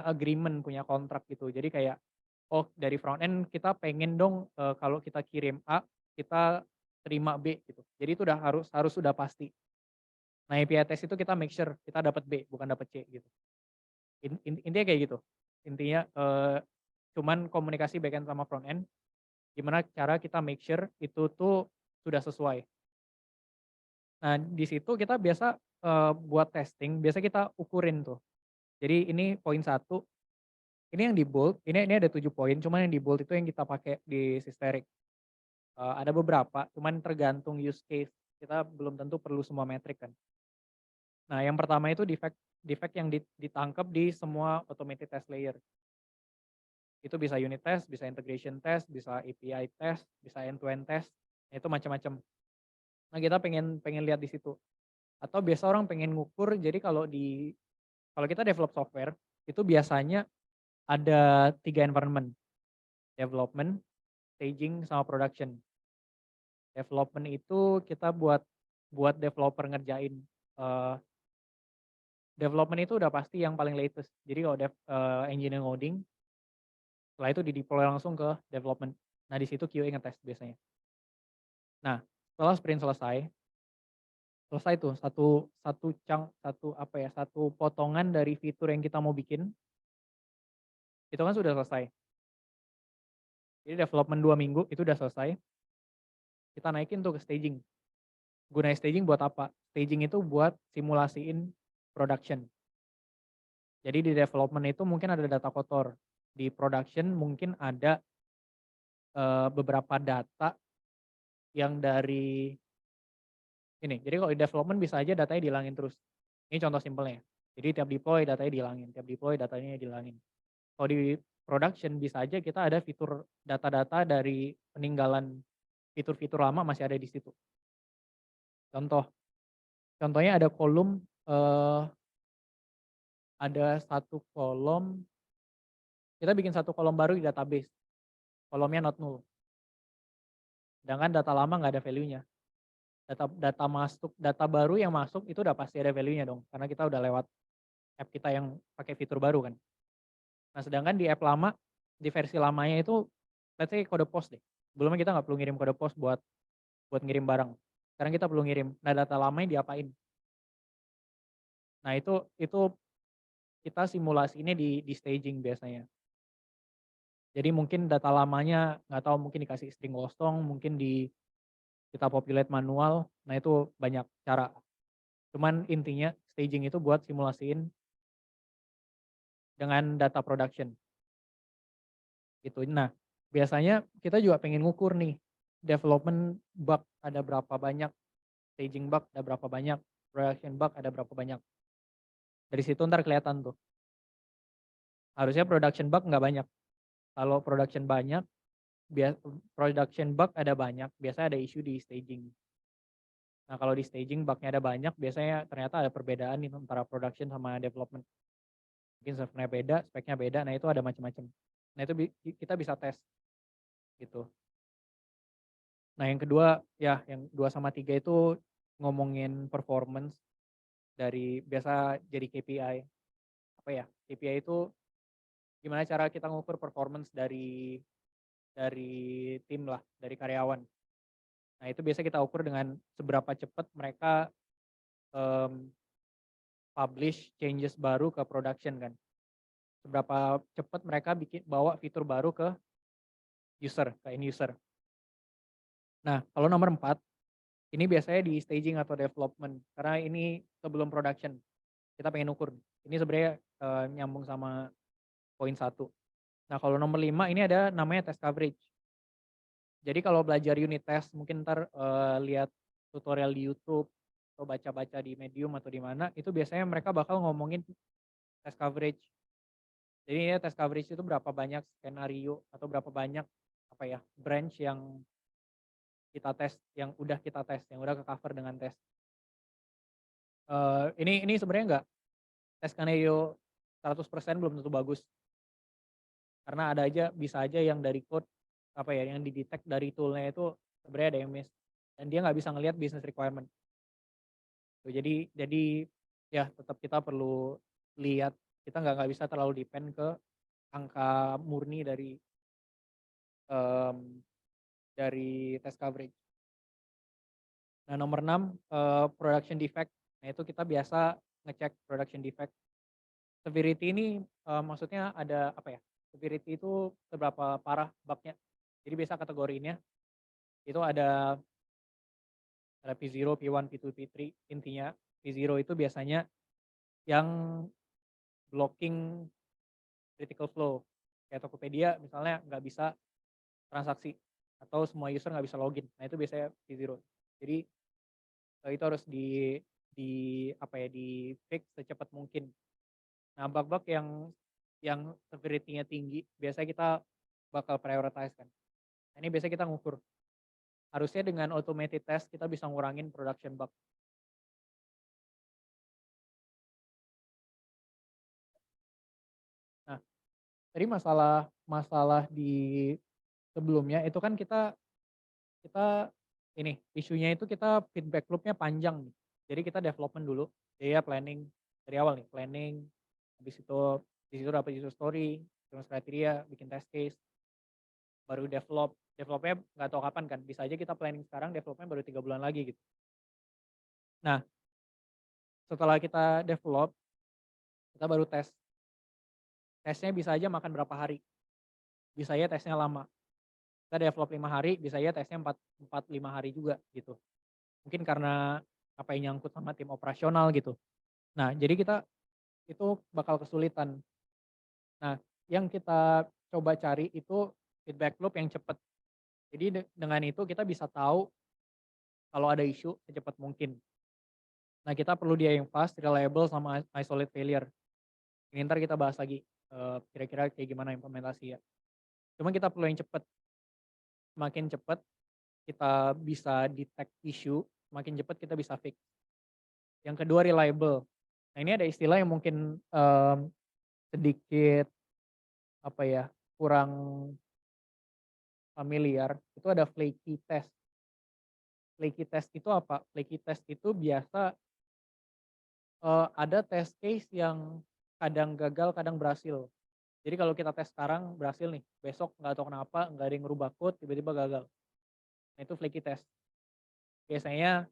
agreement, punya kontrak gitu. Jadi kayak, oh dari frontend kita pengen dong kalau kita kirim A, kita terima B gitu. Jadi itu udah harus sudah pasti. Nah, API test itu kita make sure kita dapat B, bukan dapat C gitu. Intinya kayak gitu. Intinya cuman komunikasi backend sama frontend, gimana cara kita make sure itu tuh sudah sesuai. Nah, di situ kita biasa buat testing, biasa kita ukurin tuh. Jadi ini poin 1, ini yang di bold, ini ada 7 poin, cuman yang di bold itu yang kita pakai di Sisterik. Ada beberapa, cuman tergantung use case. Kita belum tentu perlu semua metrik kan. Nah, yang pertama itu defect yang ditangkap di semua automated test layer. Itu bisa unit test, bisa integration test, bisa API test, bisa end-to-end test, itu macam-macam. Nah, kita pengen lihat di situ. Atau biasa orang pengen ngukur, jadi kalau kita develop software, itu biasanya ada 3 environment. Development, staging, sama production. Development itu kita buat developer ngerjain. Development itu udah pasti yang paling latest. Jadi kalau engineering coding, setelah itu di-deploy langsung ke development. Nah, di situ QA ngetest biasanya. Nah, setelah sprint selesai tuh satu potongan dari fitur yang kita mau bikin, itu kan sudah selesai. Jadi development 2 minggu itu udah selesai. Kita naikin tuh ke staging. Gunain staging buat apa? Staging itu buat simulasiin production. Jadi di development itu mungkin ada data kotor. Di production mungkin ada beberapa data yang dari ini. Jadi kalau di development bisa aja datanya dihilangin terus. Ini contoh simpelnya. Jadi tiap deploy datanya dihilangin, tiap deploy datanya dihilangin. Kalau di production bisa aja kita ada fitur data-data dari peninggalan fitur-fitur lama masih ada di situ. Contohnya ada kolom, ada satu kolom, kita bikin satu kolom baru di database. Kolomnya not null. Sedangkan data lama nggak ada value-nya. Data baru yang masuk itu udah pasti ada value-nya dong, karena kita udah lewat app kita yang pakai fitur baru kan. Nah, sedangkan di app lama, di versi lamanya itu, let's say kode pos deh. Sebelumnya kita nggak perlu ngirim kode pos buat ngirim barang. Sekarang kita perlu ngirim. Nah, data lamanya diapain? Nah itu kita simulasi ini di staging biasanya. Jadi mungkin data lamanya nggak tahu, mungkin dikasih string kosong, mungkin kita populate manual. Nah itu banyak cara. Cuman intinya staging itu buat simulasiin dengan data production gitu. Nah biasanya kita juga pengen ngukur nih development bug ada berapa banyak, staging bug ada berapa banyak, production bug ada berapa banyak. Dari situ ntar kelihatan tuh. Harusnya production bug nggak banyak. Kalau production bug ada banyak, biasanya ada isu di staging. Nah kalau di staging bugnya ada banyak, biasanya ternyata ada perbedaan nih antara production sama development. Mungkin servernya beda, speknya beda, nah itu ada macam-macam. Nah itu kita bisa tes gitu. Nah yang kedua ya, yang 2 sama 3 itu ngomongin performance dari biasa jadi KPI. Apa ya? KPI itu gimana cara kita ngukur performance dari tim lah, dari karyawan. Nah itu biasa kita ukur dengan seberapa cepat mereka publish changes baru ke production kan. Seberapa cepat mereka bawa fitur baru ke user, ke end user. Nah kalau nomor 4, ini biasanya di staging atau development, karena ini sebelum production. Kita pengen ukur. Ini sebenarnya nyambung sama poin 1. Nah kalau nomor 5 ini ada namanya test coverage. Jadi kalau belajar unit test, mungkin ntar lihat tutorial di YouTube atau baca-baca di Medium atau di mana, itu biasanya mereka bakal ngomongin test coverage. Jadi ya test coverage itu berapa banyak skenario atau berapa banyak apa ya branch yang kita tes, yang udah kita tes, yang udah ke cover dengan tes. Ini sebenarnya enggak, tes skenario 100% belum tentu bagus. Karena bisa aja yang dari code apa ya, yang didetect dari toolnya itu sebenarnya ada yang miss dan dia nggak bisa ngelihat business requirement. Jadi ya tetap kita perlu lihat, kita nggak bisa terlalu depend ke angka murni dari test coverage. Nah nomor 6 production defect. Nah itu kita biasa ngecek production defect. Severity ini maksudnya ada apa ya? Severity itu seberapa parah bugnya. Jadi biasa kategorinya itu ada P0, P1, P2, P3. Intinya P0 itu biasanya yang blocking critical flow. Kayak Tokopedia misalnya nggak bisa transaksi atau semua user nggak bisa login. Nah itu biasanya P0. Jadi itu harus di fix secepat mungkin. Nah bug-bug yang severity-nya tinggi biasanya kita bakal prioritize kan. Nah, ini biasanya kita ngukur. Harusnya dengan automated test kita bisa ngurangin production bug. Nah, tadi masalah di sebelumnya itu kan kita ini isunya itu kita feedback loop-nya panjang nih. Jadi kita development dulu, ya planning dari awal nih, planning, habis itu di situ dapat user story, terus kriteria, bikin test case, baru developnya nggak tahu kapan kan, bisa aja kita planning sekarang, developnya baru 3 bulan lagi gitu. Nah, setelah kita develop, kita baru tes. Tesnya bisa aja makan berapa hari, bisa ya tesnya lama. Kita develop 5 hari, bisa ya tesnya 4-5 hari juga gitu. Mungkin karena apa yang nyangkut sama tim operasional gitu. Nah, jadi kita itu bakal kesulitan. Nah, yang kita coba cari itu feedback loop yang cepat. Jadi dengan itu kita bisa tahu kalau ada isu secepat mungkin. Nah, kita perlu dia yang fast, reliable, sama isolate failure. Ini ntar kita bahas lagi kira-kira kayak gimana implementasi ya. Cuma kita perlu yang cepat. Semakin cepat kita bisa detect issue, semakin cepat kita bisa fix. Yang kedua reliable. Nah ini ada istilah yang mungkin sedikit apa ya, kurang familiar. Itu ada flaky test. Flaky test itu apa? Flaky test itu biasa ada test case yang kadang gagal, kadang berhasil. Jadi kalau kita tes sekarang berhasil nih, besok nggak tahu kenapa nggak ada yang ngerubah code, tiba-tiba gagal. Nah itu flaky test. Biasanya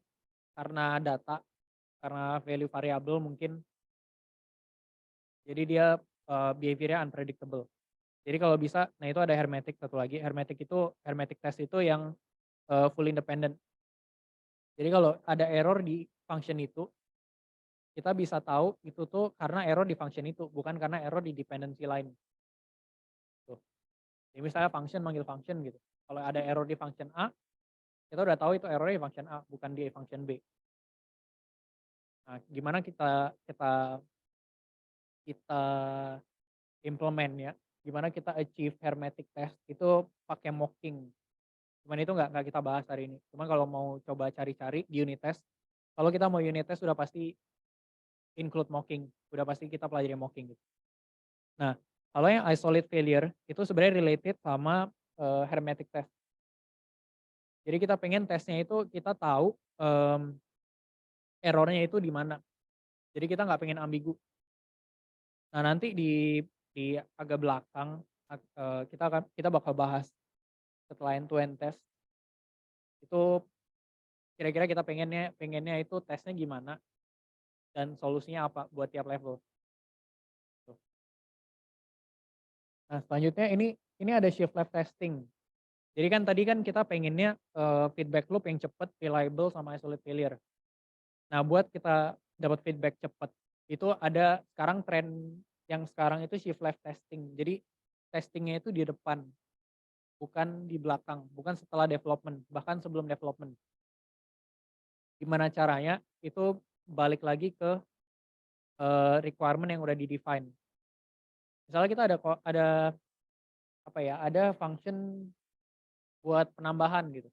karena data, karena value variable mungkin Jadi dia behavior-nya unpredictable. Jadi kalau bisa, nah itu ada hermetic satu lagi. Hermetic test itu yang full independent. Jadi kalau ada error di function itu, kita bisa tahu itu tuh karena error di function itu, bukan karena error di dependency lain. Tuh. Jadi misalnya function manggil function gitu. Kalau ada error di function A, kita udah tahu itu errornya di function A, bukan di function B. Nah, gimana kita implement ya, gimana kita achieve hermetic test itu pakai mocking. Cuman itu nggak kita bahas hari ini. Cuman kalau mau coba cari-cari di unit test, kalau kita mau unit test sudah pasti include mocking, udah pasti kita pelajari mocking gitu. Nah, kalau yang isolate failure itu sebenarnya related sama hermetic test. Jadi kita pengen tesnya itu kita tahu errornya itu di mana. Jadi kita nggak pengen ambigu. Nah nanti di agak belakang kita bakal bahas setelah end-to-end test itu kira-kira kita pengennya itu tesnya gimana dan solusinya apa buat tiap level. Tuh. Nah selanjutnya ini ada shift left testing. Jadi kan tadi kan kita pengennya feedback loop yang cepat, reliable sama isolate failure. Nah buat kita dapat feedback cepat itu ada sekarang tren yang sekarang itu shift left testing. Jadi testingnya itu di depan, bukan di belakang, bukan setelah development, bahkan sebelum development. Gimana caranya? Itu balik lagi ke requirement yang udah di-define. Misalnya kita ada function buat penambahan gitu.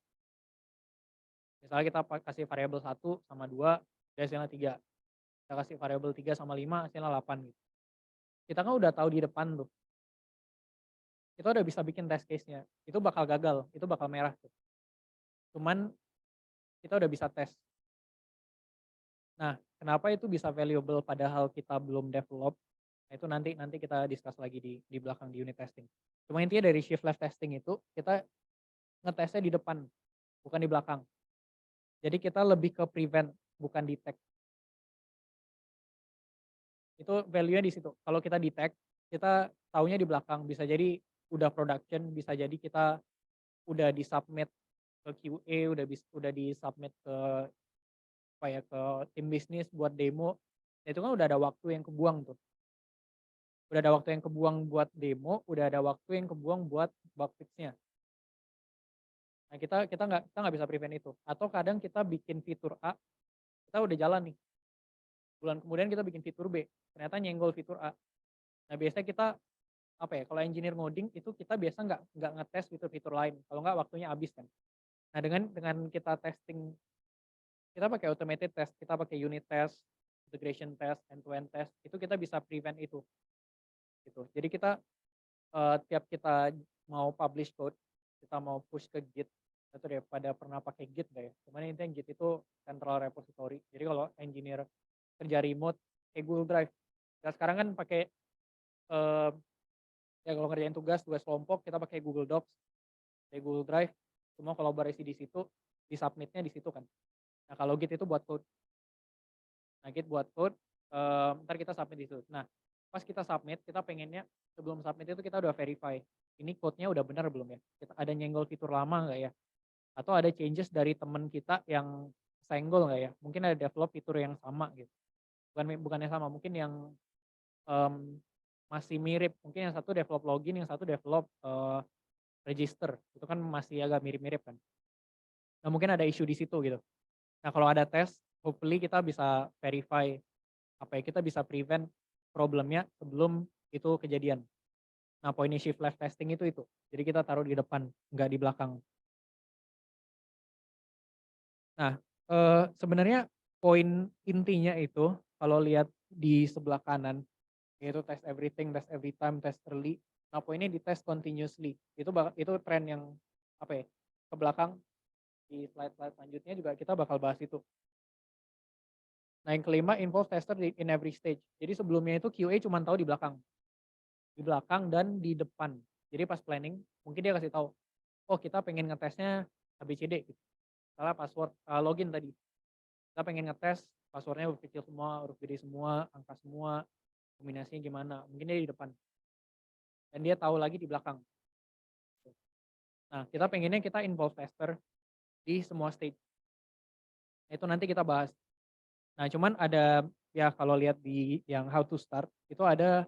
Misalnya kita kasih variabel 1 sama 2, hasilnya 3. Kita kasih variabel 3 sama 5, hasilnya 8 gitu. Kita kan udah tahu di depan tuh. Kita udah bisa bikin test case-nya. Itu bakal gagal, itu bakal merah tuh. Cuman kita udah bisa tes. Nah, kenapa itu bisa valuable padahal kita belum develop? Nah, itu nanti kita discuss lagi di belakang di unit testing. Cuma intinya dari shift left testing itu kita ngetesnya di depan, bukan di belakang. Jadi kita lebih ke prevent, bukan detect. Itu value-nya di situ. Kalau kita detect, kita taunya di belakang. Bisa jadi udah production, bisa jadi kita udah disubmit ke QA, udah disubmit ke ke tim bisnis buat demo. Itu kan udah ada waktu yang kebuang tuh. Udah ada waktu yang kebuang buat demo, udah ada waktu yang kebuang buat bug fix-nya. Nah, kita nggak bisa prevent itu. Atau kadang kita bikin fitur A, kita udah jalan nih. Bulan kemudian kita bikin fitur B, ternyata nyenggol fitur A. Nah, biasanya kita kalau engineer ngoding itu kita biasa nggak ngetes fitur-fitur lain. Kalau nggak waktunya habis kan. Nah, dengan kita testing, kita pakai automated test, kita pakai unit test, integration test, end-to-end test, itu kita bisa prevent itu. Gitu. Jadi kita tiap kita mau publish code, kita mau push ke Git, itu daripada pernah pakai Git nggak ya? Cuman intinya Git itu central repository. Jadi kalau engineer kerja remote, Google Drive. Nah, sekarang kan pakai kalau ngerjain tugas kelompok kita pakai Google Docs, pakai Google Drive, semua kolaborasi di situ, di submitnya di situ kan. Nah kalau Git itu buat code. Nah Git buat code, ntar kita submit di situ. Nah pas kita submit, kita pengennya sebelum submit itu kita udah verify. Ini code-nya udah benar belum ya? Kita ada nyenggol fitur lama nggak ya? Atau ada changes dari teman kita yang senggol nggak ya? Mungkin ada develop fitur yang sama gitu. Bukannya sama, mungkin yang masih mirip. Mungkin yang satu develop login, yang satu develop register. Itu kan masih agak mirip-mirip kan. Nah mungkin ada isu di situ gitu. Nah kalau ada tes, hopefully kita bisa verify kita bisa prevent problemnya sebelum itu kejadian. Nah poinnya shift left testing itu. Jadi kita taruh di depan, nggak di belakang. Nah sebenarnya poin intinya itu kalau lihat di sebelah kanan, yaitu test everything, test every time, test early. Nah poinnya di test continuously. Itu tren yang ke belakang. Di slide-slide selanjutnya juga kita bakal bahas itu. Nah yang kelima, involve tester in every stage. Jadi sebelumnya itu QA cuma tahu di belakang. Di belakang dan di depan. Jadi pas planning, mungkin dia kasih tahu, oh kita pengen ngetesnya ABCD gitu. Salah password, login tadi. Kita pengen ngetes passwordnya huruf kecil semua, huruf gede semua, angka semua. kombinasinya gimana, mungkin dia di depan dan dia tahu lagi di belakang. Nah, kita pengennya kita involve tester di semua stage. Nah, itu nanti kita bahas. Nah, cuman ada ya kalau lihat di yang how to start itu ada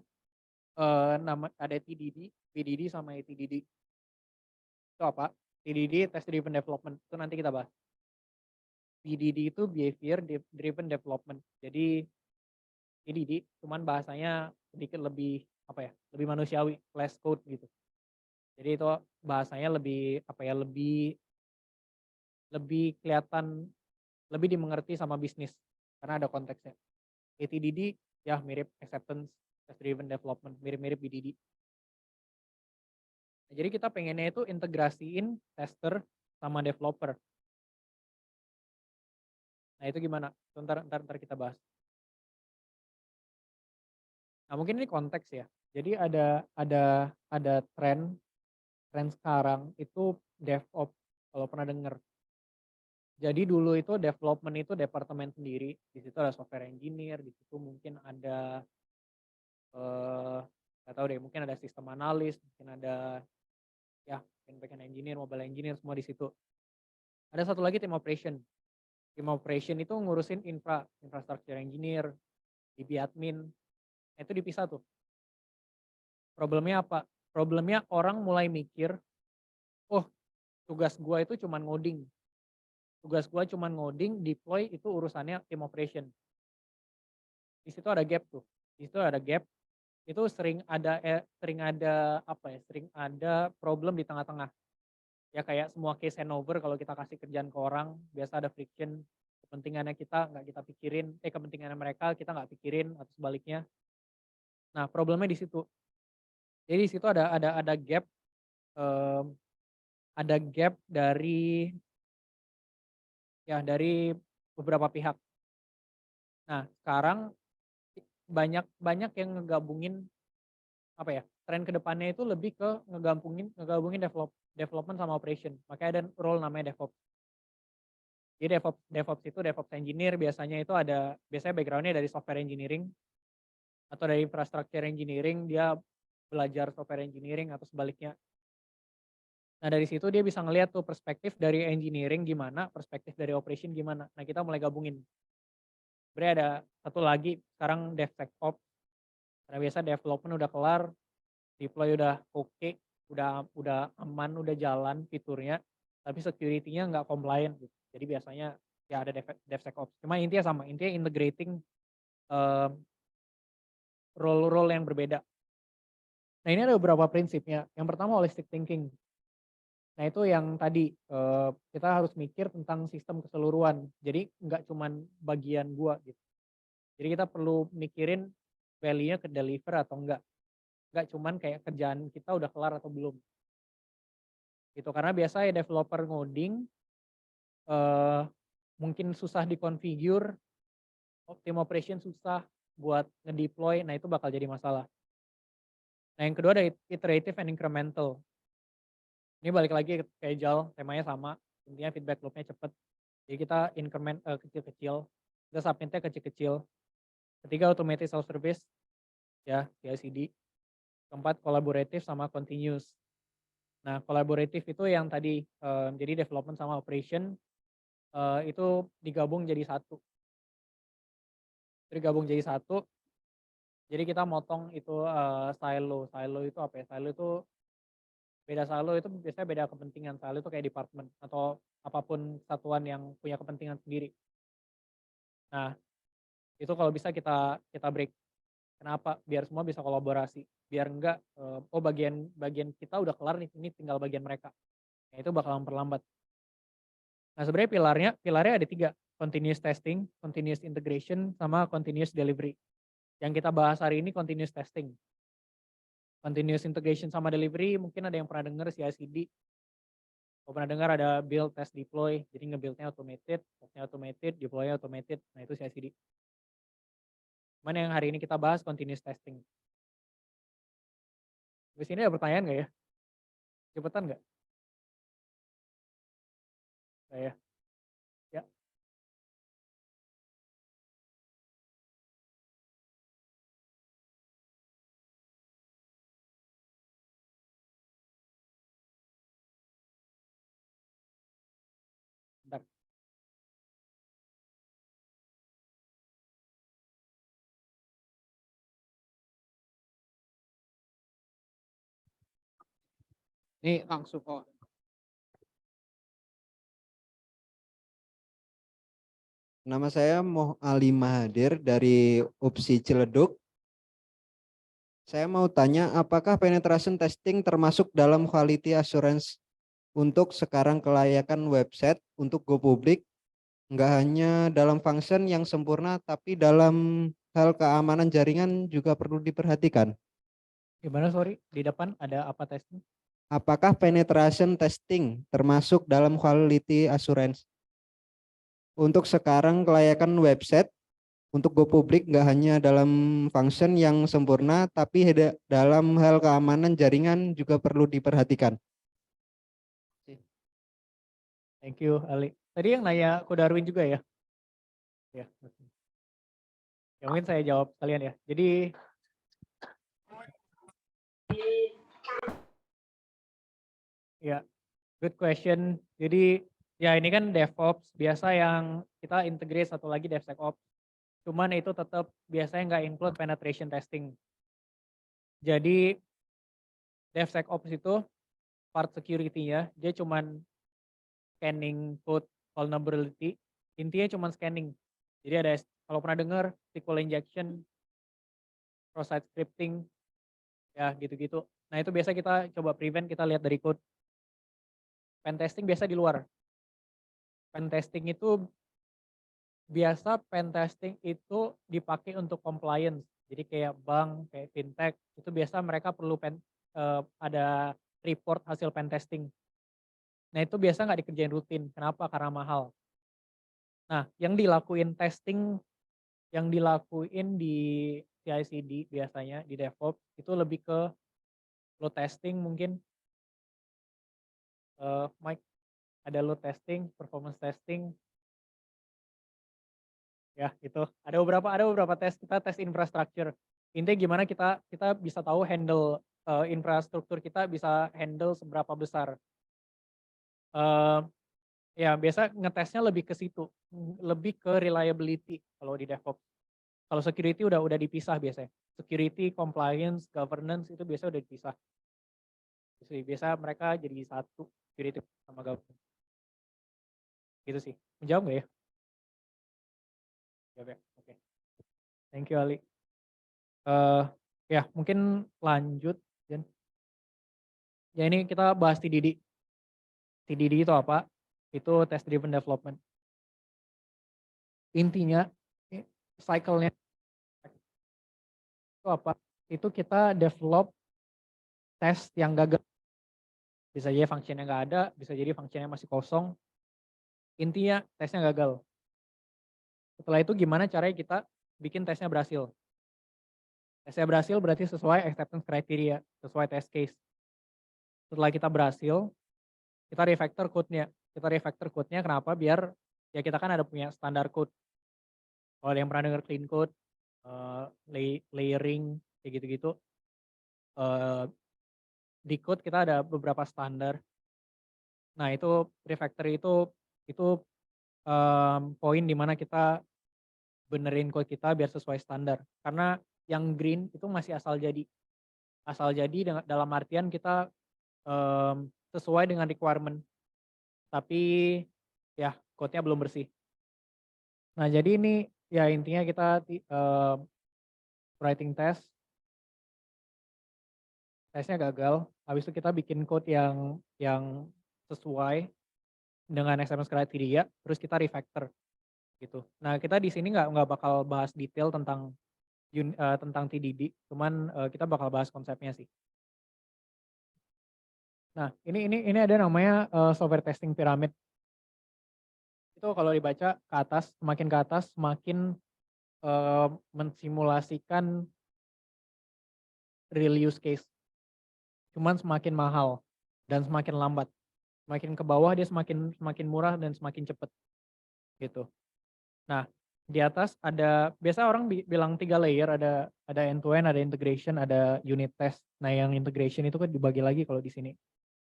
ada TDD, BDD sama ATDD. Itu apa? TDD test driven development itu nanti kita bahas. BDD itu behavior driven development. Jadi TDD cuman bahasanya sedikit lebih apa ya? Lebih manusiawi, less code gitu. Jadi itu bahasanya lebih apa ya? Lebih kelihatan, lebih dimengerti sama bisnis karena ada konteksnya. ATDD ya mirip acceptance test driven development, mirip-mirip BDD. Nah, jadi kita pengennya itu integrasiin tester sama developer. Nah, itu gimana? Ntar kita bahas. Nah, mungkin ini konteks ya. Jadi ada tren sekarang itu DevOps, kalau pernah dengar. Jadi dulu itu development itu departemen sendiri, di situ ada software engineer, di situ mungkin ada nggak tahu deh, mungkin ada sistem analis, mungkin ada ya backend engineer, mobile engineer, semua di situ. Ada satu lagi tim operation. Tim operation itu ngurusin infrastructure engineer, DB admin. Nah, itu dipisah tuh. Problemnya apa? Problemnya orang mulai mikir, oh tugas gua itu cuman ngoding. Tugas gua cuman ngoding, deploy itu urusannya tim operation. Di situ ada gap tuh. Di situ ada gap. Itu sering ada apa ya? Sering ada problem di tengah-tengah. Ya kayak semua case handover kalau kita kasih kerjaan ke orang, biasa ada friction, kepentingannya kita nggak kita pikirin, kepentingannya mereka kita nggak pikirin atau sebaliknya. Nah, problemnya di situ. Jadi di situ ada gap, ada gap dari beberapa pihak. Nah, sekarang banyak yang ngegabungin apa ya? Tren kedepannya itu lebih ke ngegabungin development sama operation. Makanya ada role namanya DevOps. Jadi DevOps itu DevOps engineer biasanya itu biasanya backgroundnya dari software engineering atau dari infrastructure engineering, dia belajar software engineering atau sebaliknya. Nah, dari situ dia bisa ngelihat tuh perspektif dari engineering gimana, perspektif dari operation gimana. Nah, kita mulai gabungin. Sebenarnya ada satu lagi sekarang DevSecOps. Karena biasa development udah kelar, deploy udah oke, udah aman, udah jalan fiturnya, tapi security-nya nggak compliant gitu. Jadi biasanya ya ada DevSecOps. Cuma intinya sama, intinya integrating role-role yang berbeda. Nah, ini ada beberapa prinsipnya. Yang pertama holistic thinking. Nah, itu yang tadi kita harus mikir tentang sistem keseluruhan. Jadi nggak cuman bagian gua gitu. Jadi kita perlu mikirin value-nya ke deliver atau enggak. Nggak cuman kayak kerjaan kita udah kelar atau belum. Gitu, karena biasa ya developer ngoding mungkin susah dikonfigure, tim operation susah buat ngedeploy, nah itu bakal jadi masalah. Nah, yang kedua ada iterative and incremental. Ini balik lagi ke agile, temanya sama, intinya feedback loop-nya cepet. Jadi kita increment kecil-kecil, kita submit-nya kecil-kecil. Ketiga automated self-service, ya CI/CD. Keempat kolaboratif sama continuous. Nah, kolaboratif itu yang tadi, jadi development sama operation, itu digabung jadi satu. Jadi kita motong itu silo. Silo itu apa ya? Silo itu biasanya beda kepentingan. Silo itu kayak department atau apapun satuan yang punya kepentingan sendiri. Nah, itu kalau bisa kita break. Kenapa? Biar semua bisa kolaborasi. Biar enggak bagian kita udah kelar nih, ini tinggal bagian mereka. Nah, itu bakal memperlambat. Nah, sebenarnya pilarnya ada 3, continuous testing, continuous integration, sama continuous delivery. Yang kita bahas hari ini continuous testing. Continuous integration sama delivery, mungkin ada yang pernah dengar CI/CD. Kalau pernah dengar ada build, test, deploy, jadi nge-build-nya automated, test-nya automated, deploy-nya automated, nah itu CI/CD. Cuman yang hari ini kita bahas continuous testing. Di sini ada pertanyaan nggak ya? Cepetan nggak? Ya. Ya. Ini langsung kok. Nama saya Ali Mahadir dari UPSI Ciledug. Saya mau tanya, apakah penetration testing termasuk dalam quality assurance untuk sekarang kelayakan website untuk go public, nggak hanya dalam function yang sempurna, tapi dalam hal keamanan jaringan juga perlu diperhatikan. Gimana sorry, di depan ada apa testing? Apakah penetration testing termasuk dalam quality assurance untuk sekarang kelayakan website untuk go public, nggak hanya dalam function yang sempurna, tapi dalam hal keamanan jaringan juga perlu diperhatikan. Thank you Ali. Tadi yang nanya Ko Darwin juga ya? Ya. Ya mungkin saya jawab sekalian ya. Jadi ya, good question. Jadi ya ini kan DevOps, biasa yang kita integrate satu lagi DevSecOps. Cuman itu tetap biasanya nggak include penetration testing. Jadi DevSecOps itu part security-nya, dia cuman scanning code vulnerability, intinya cuman scanning. Jadi ada, kalau pernah dengar SQL injection, cross-site scripting, ya gitu-gitu. Nah itu biasa kita coba prevent, kita lihat dari code. Pen testing biasa di luar. Pen testing itu biasa itu dipakai untuk compliance. Jadi kayak bank, kayak fintech, itu biasa mereka perlu ada report hasil pen testing. Nah itu biasa nggak dikerjain rutin. Kenapa? Karena mahal. Nah yang dilakuin testing, yang dilakuin di CI/CD biasanya di DevOps itu lebih ke load testing mungkin. Mike, ada load testing, performance testing, ya itu ada beberapa tes, kita tes infrastructure. Intinya gimana kita bisa tahu handle infrastruktur kita bisa handle seberapa besar. Ya biasa ngetesnya lebih ke situ, lebih ke reliability kalau di DevOps. Kalau security udah dipisah biasanya. Security, compliance, governance itu biasa udah dipisah. Biasa mereka jadi satu, security sama governance. Gitu sih. Menjawab nggak ya? Jawab ya. Oke. Thank you Ali. Ya mungkin lanjut. Jen. Ya ini kita bahas TDD. TDD itu apa? Itu test driven development. Intinya cycle-nya itu apa? Itu kita develop test yang gagal. Bisa jadi function-nya nggak ada, bisa jadi function-nya masih kosong. Intinya tesnya gagal. Setelah itu gimana caranya kita bikin tesnya berhasil? Tesnya berhasil berarti sesuai acceptance criteria, sesuai test case. Setelah kita berhasil, kita refactor code-nya. Kita refactor code-nya kenapa? Biar ya kita kan ada punya standar code. Kalau ada yang pernah dengar clean code, layering, kayak gitu-gitu. Di code kita ada beberapa standar. Nah itu refactor itu poin dimana kita benerin code kita biar sesuai standar. Karena yang green itu masih asal jadi. Asal jadi dalam artian kita sesuai dengan requirement. Tapi ya code-nya belum bersih. Nah jadi ini ya intinya kita writing test. Tesnya gagal. Habis itu kita bikin code yang sesuai dengan acceptance criteria. Terus kita refactor. Gitu. Nah kita di sini nggak bakal bahas detail tentang TDD, cuman kita bakal bahas konsepnya sih. Nah ini ada namanya software testing pyramid. Itu kalau dibaca ke atas semakin mensimulasikan real use case. Cuman semakin mahal dan semakin lambat. Semakin ke bawah dia semakin murah dan semakin cepat. Gitu. Nah, di atas ada biasa orang bilang 3 layer, ada end to end, ada integration, ada unit test. Nah, yang integration itu kan dibagi lagi kalau di sini.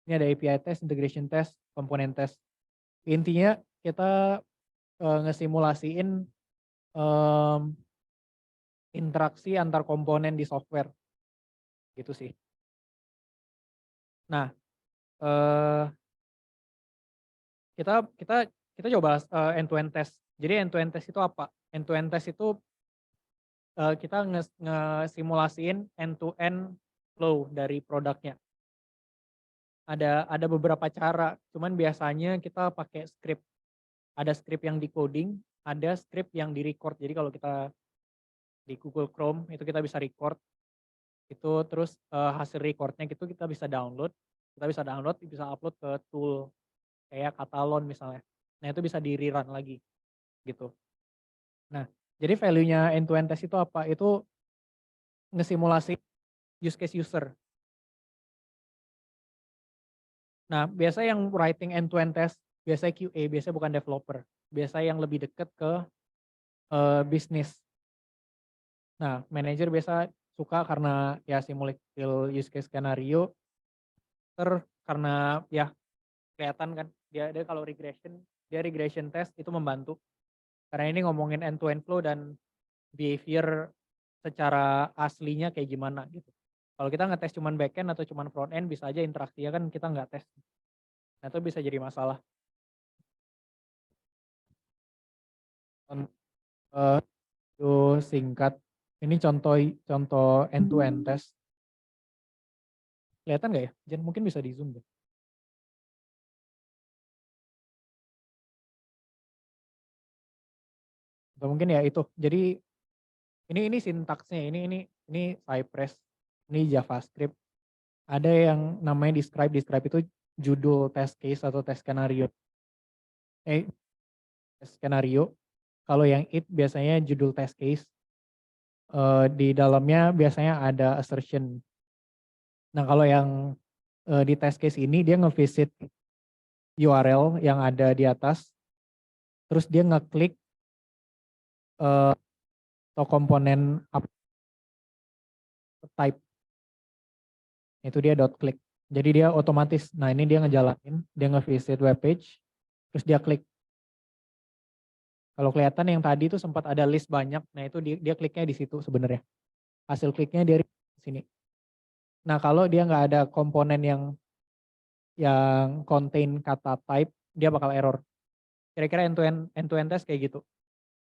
Ini ada API test, integration test, komponen test. Intinya kita ngesimulasiin interaksi antar komponen di software. Gitu sih. Nah, eh kita kita kita coba end to end test. Jadi end to end test itu apa? End to end test itu kita ngesimulasiin end to end flow dari produknya. Ada beberapa cara, cuman biasanya kita pakai script. Ada script yang decoding, ada script yang di-record. Jadi kalau kita di Google Chrome itu kita bisa record itu, terus hasil recordnya gitu kita bisa download, bisa upload ke tool kayak Katalon misalnya. Nah itu bisa di rerun lagi gitu. Nah jadi value-nya end to end test itu apa? Itu ngesimulasi use case user. Nah biasa yang writing end to end test biasanya QA, biasanya bukan developer, biasanya yang lebih dekat ke bisnis. Nah manajer biasa suka karena ya simulate use case scenario, karena ya kelihatan kan dia kalau regression test itu membantu karena ini ngomongin end to end flow dan behavior secara aslinya kayak gimana gitu. Kalau kita ngetes cuman back end atau cuman front end bisa aja interaksinya kan kita nggak tes. Nah itu bisa jadi masalah. Itu singkat. Ini contoh end to end test. Kelihatan nggak ya? Jen mungkin bisa di zoom deh. Atau mungkin ya itu. Jadi ini sintaksnya, ini Cypress, ini JavaScript. Ada yang namanya describe itu judul test case atau test skenario. Test skenario. Kalau yang it biasanya judul test case. Di dalamnya biasanya ada assertion. Nah kalau yang di test case ini dia ngevisit URL yang ada di atas, terus dia ngeklik atau komponen type, itu dia .click. Jadi dia otomatis, nah ini dia ngejalanin, dia ngevisit web page, terus dia klik. Kalau kelihatan yang tadi itu sempat ada list banyak, nah itu dia kliknya di situ sebenarnya. Hasil kliknya dari sini. Nah kalau dia nggak ada komponen yang contain kata type, dia bakal error. Kira-kira end to end test kayak gitu.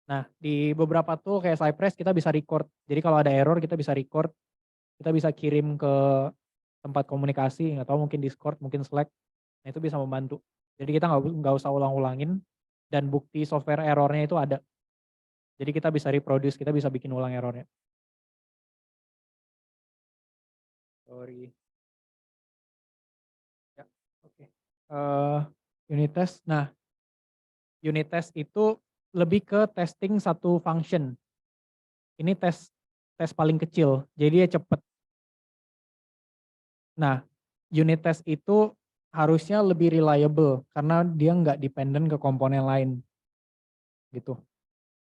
Nah di beberapa tool kayak Cypress kita bisa record. Jadi kalau ada error kita bisa record, kita bisa kirim ke tempat komunikasi atau mungkin Discord, mungkin Slack. Nah itu bisa membantu. Jadi kita nggak usah ulang-ulangin dan bukti software errornya itu ada. Jadi kita bisa reproduce, kita bisa bikin ulang errornya. Sorry. Ya, oke. Unit test. Nah, unit test itu lebih ke testing satu function. Ini tes paling kecil, jadi dia cepat. Nah, unit test itu harusnya lebih reliable karena dia nggak dependent ke komponen lain. Gitu.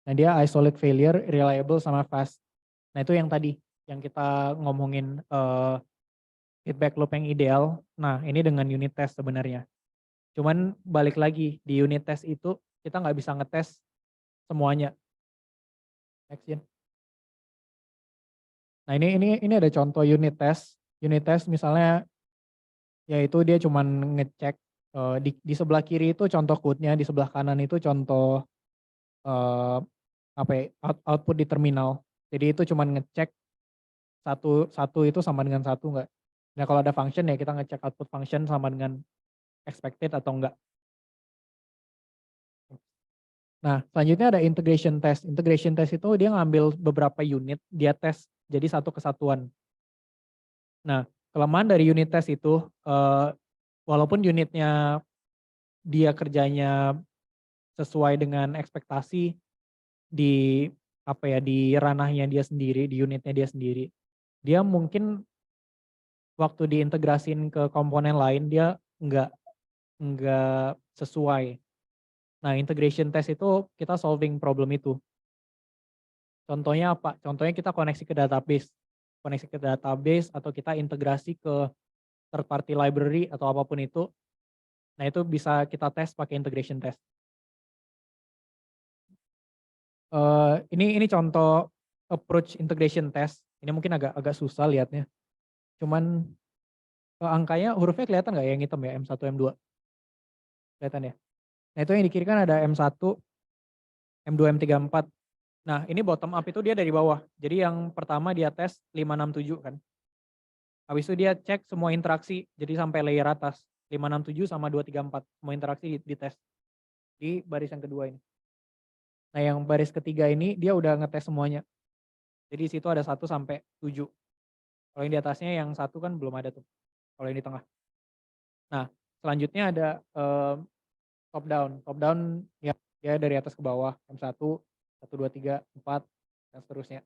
Nah, dia isolate failure, reliable sama fast. Nah, itu yang tadi yang kita ngomongin feedback loop yang ideal. Nah, ini dengan unit test sebenarnya. Cuman balik lagi di unit test itu kita nggak bisa ngetes semuanya. Next, Jen. Nah, ini ada contoh unit test. Unit test misalnya yaitu dia cuman ngecek di sebelah kiri itu contoh code-nya, di sebelah kanan itu contoh output di terminal. Jadi itu cuman ngecek satu itu sama dengan satu enggak. Nah kalau ada function ya kita ngecek output function sama dengan expected atau enggak. Nah selanjutnya ada integration test. Integration test itu dia ngambil beberapa unit, dia tes jadi satu kesatuan. Nah kelemahan dari unit test itu walaupun unitnya dia kerjanya sesuai dengan ekspektasi di di ranahnya dia sendiri, di unitnya dia sendiri. Dia mungkin waktu diintegrasin ke komponen lain dia enggak sesuai. Nah, integration test itu kita solving problem itu. Contohnya apa? Contohnya kita koneksi ke database. Koneksi ke database atau kita integrasi ke third party library atau apapun itu. Nah, itu bisa kita tes pakai integration test. Ini contoh approach integration test. Ini mungkin agak susah lihatnya. Cuman angkanya hurufnya kelihatan nggak ya yang hitam ya M1, M2? Kelihatan ya? Nah itu yang di kiri kan ada M1, M2, M3, M4. Nah ini bottom up itu dia dari bawah. Jadi yang pertama dia tes 567 kan. Habis itu dia cek semua interaksi, jadi sampai layer atas. 567 sama 234, semua interaksi dites. Di baris yang kedua ini. Nah yang baris ketiga ini dia udah ngetes semuanya. Jadi situ ada 1 sampai 7. Kalau yang di atasnya yang 1 kan belum ada tuh. Kalau yang di tengah. Nah selanjutnya ada top down. Top down ya dia dari atas ke bawah. M1, 1, 2, 3, 4, dan seterusnya.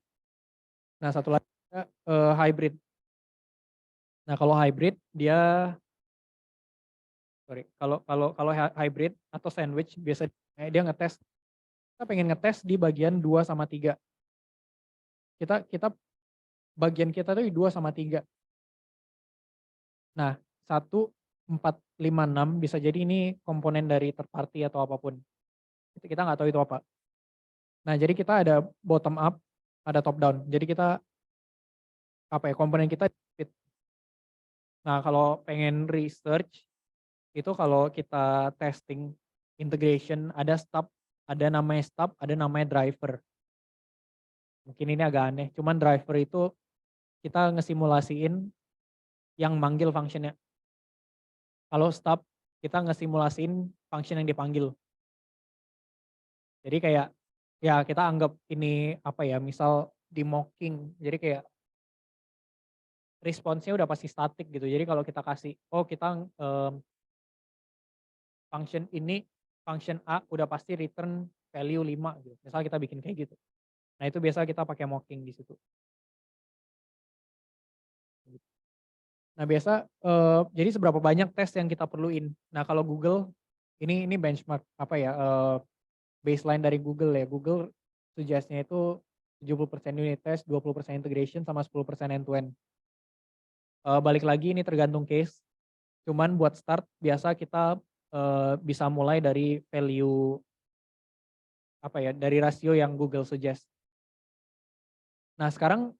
Nah satu lagi hybrid. Nah kalau hybrid dia kalau hybrid atau sandwich biasa dia ngetes, kita pengen ngetes di bagian 2 sama 3. Kita bagian kita tuh di 2 sama 3. Nah 1, 4, 5, 6 bisa jadi ini komponen dari third party atau apapun. Kita nggak tahu itu apa. Nah jadi kita ada bottom up, ada top down. Jadi kita komponen kita fit. Nah kalau pengen research itu kalau kita testing integration ada stub, ada namanya stub, ada namanya driver. Mungkin ini agak aneh, cuman driver itu kita ngesimulasiin yang manggil functionnya. Kalau stub kita ngesimulasiin function yang dipanggil. Jadi kayak ya kita anggap ini misal di mocking. Jadi kayak responsnya udah pasti static gitu. Jadi kalau kita kasih kita function ini, function A udah pasti return value 5 gitu. Misal kita bikin kayak gitu. Nah itu biasa kita pakai mocking di situ. Nah biasa jadi seberapa banyak tes yang kita perluin. Nah kalau Google ini benchmark baseline dari Google ya. Google suggest-nya itu 70% unit test, 20% integration sama 10% end to end. Balik lagi ini tergantung case. Cuman buat start biasa kita bisa mulai dari value dari rasio yang Google suggest. Nah sekarang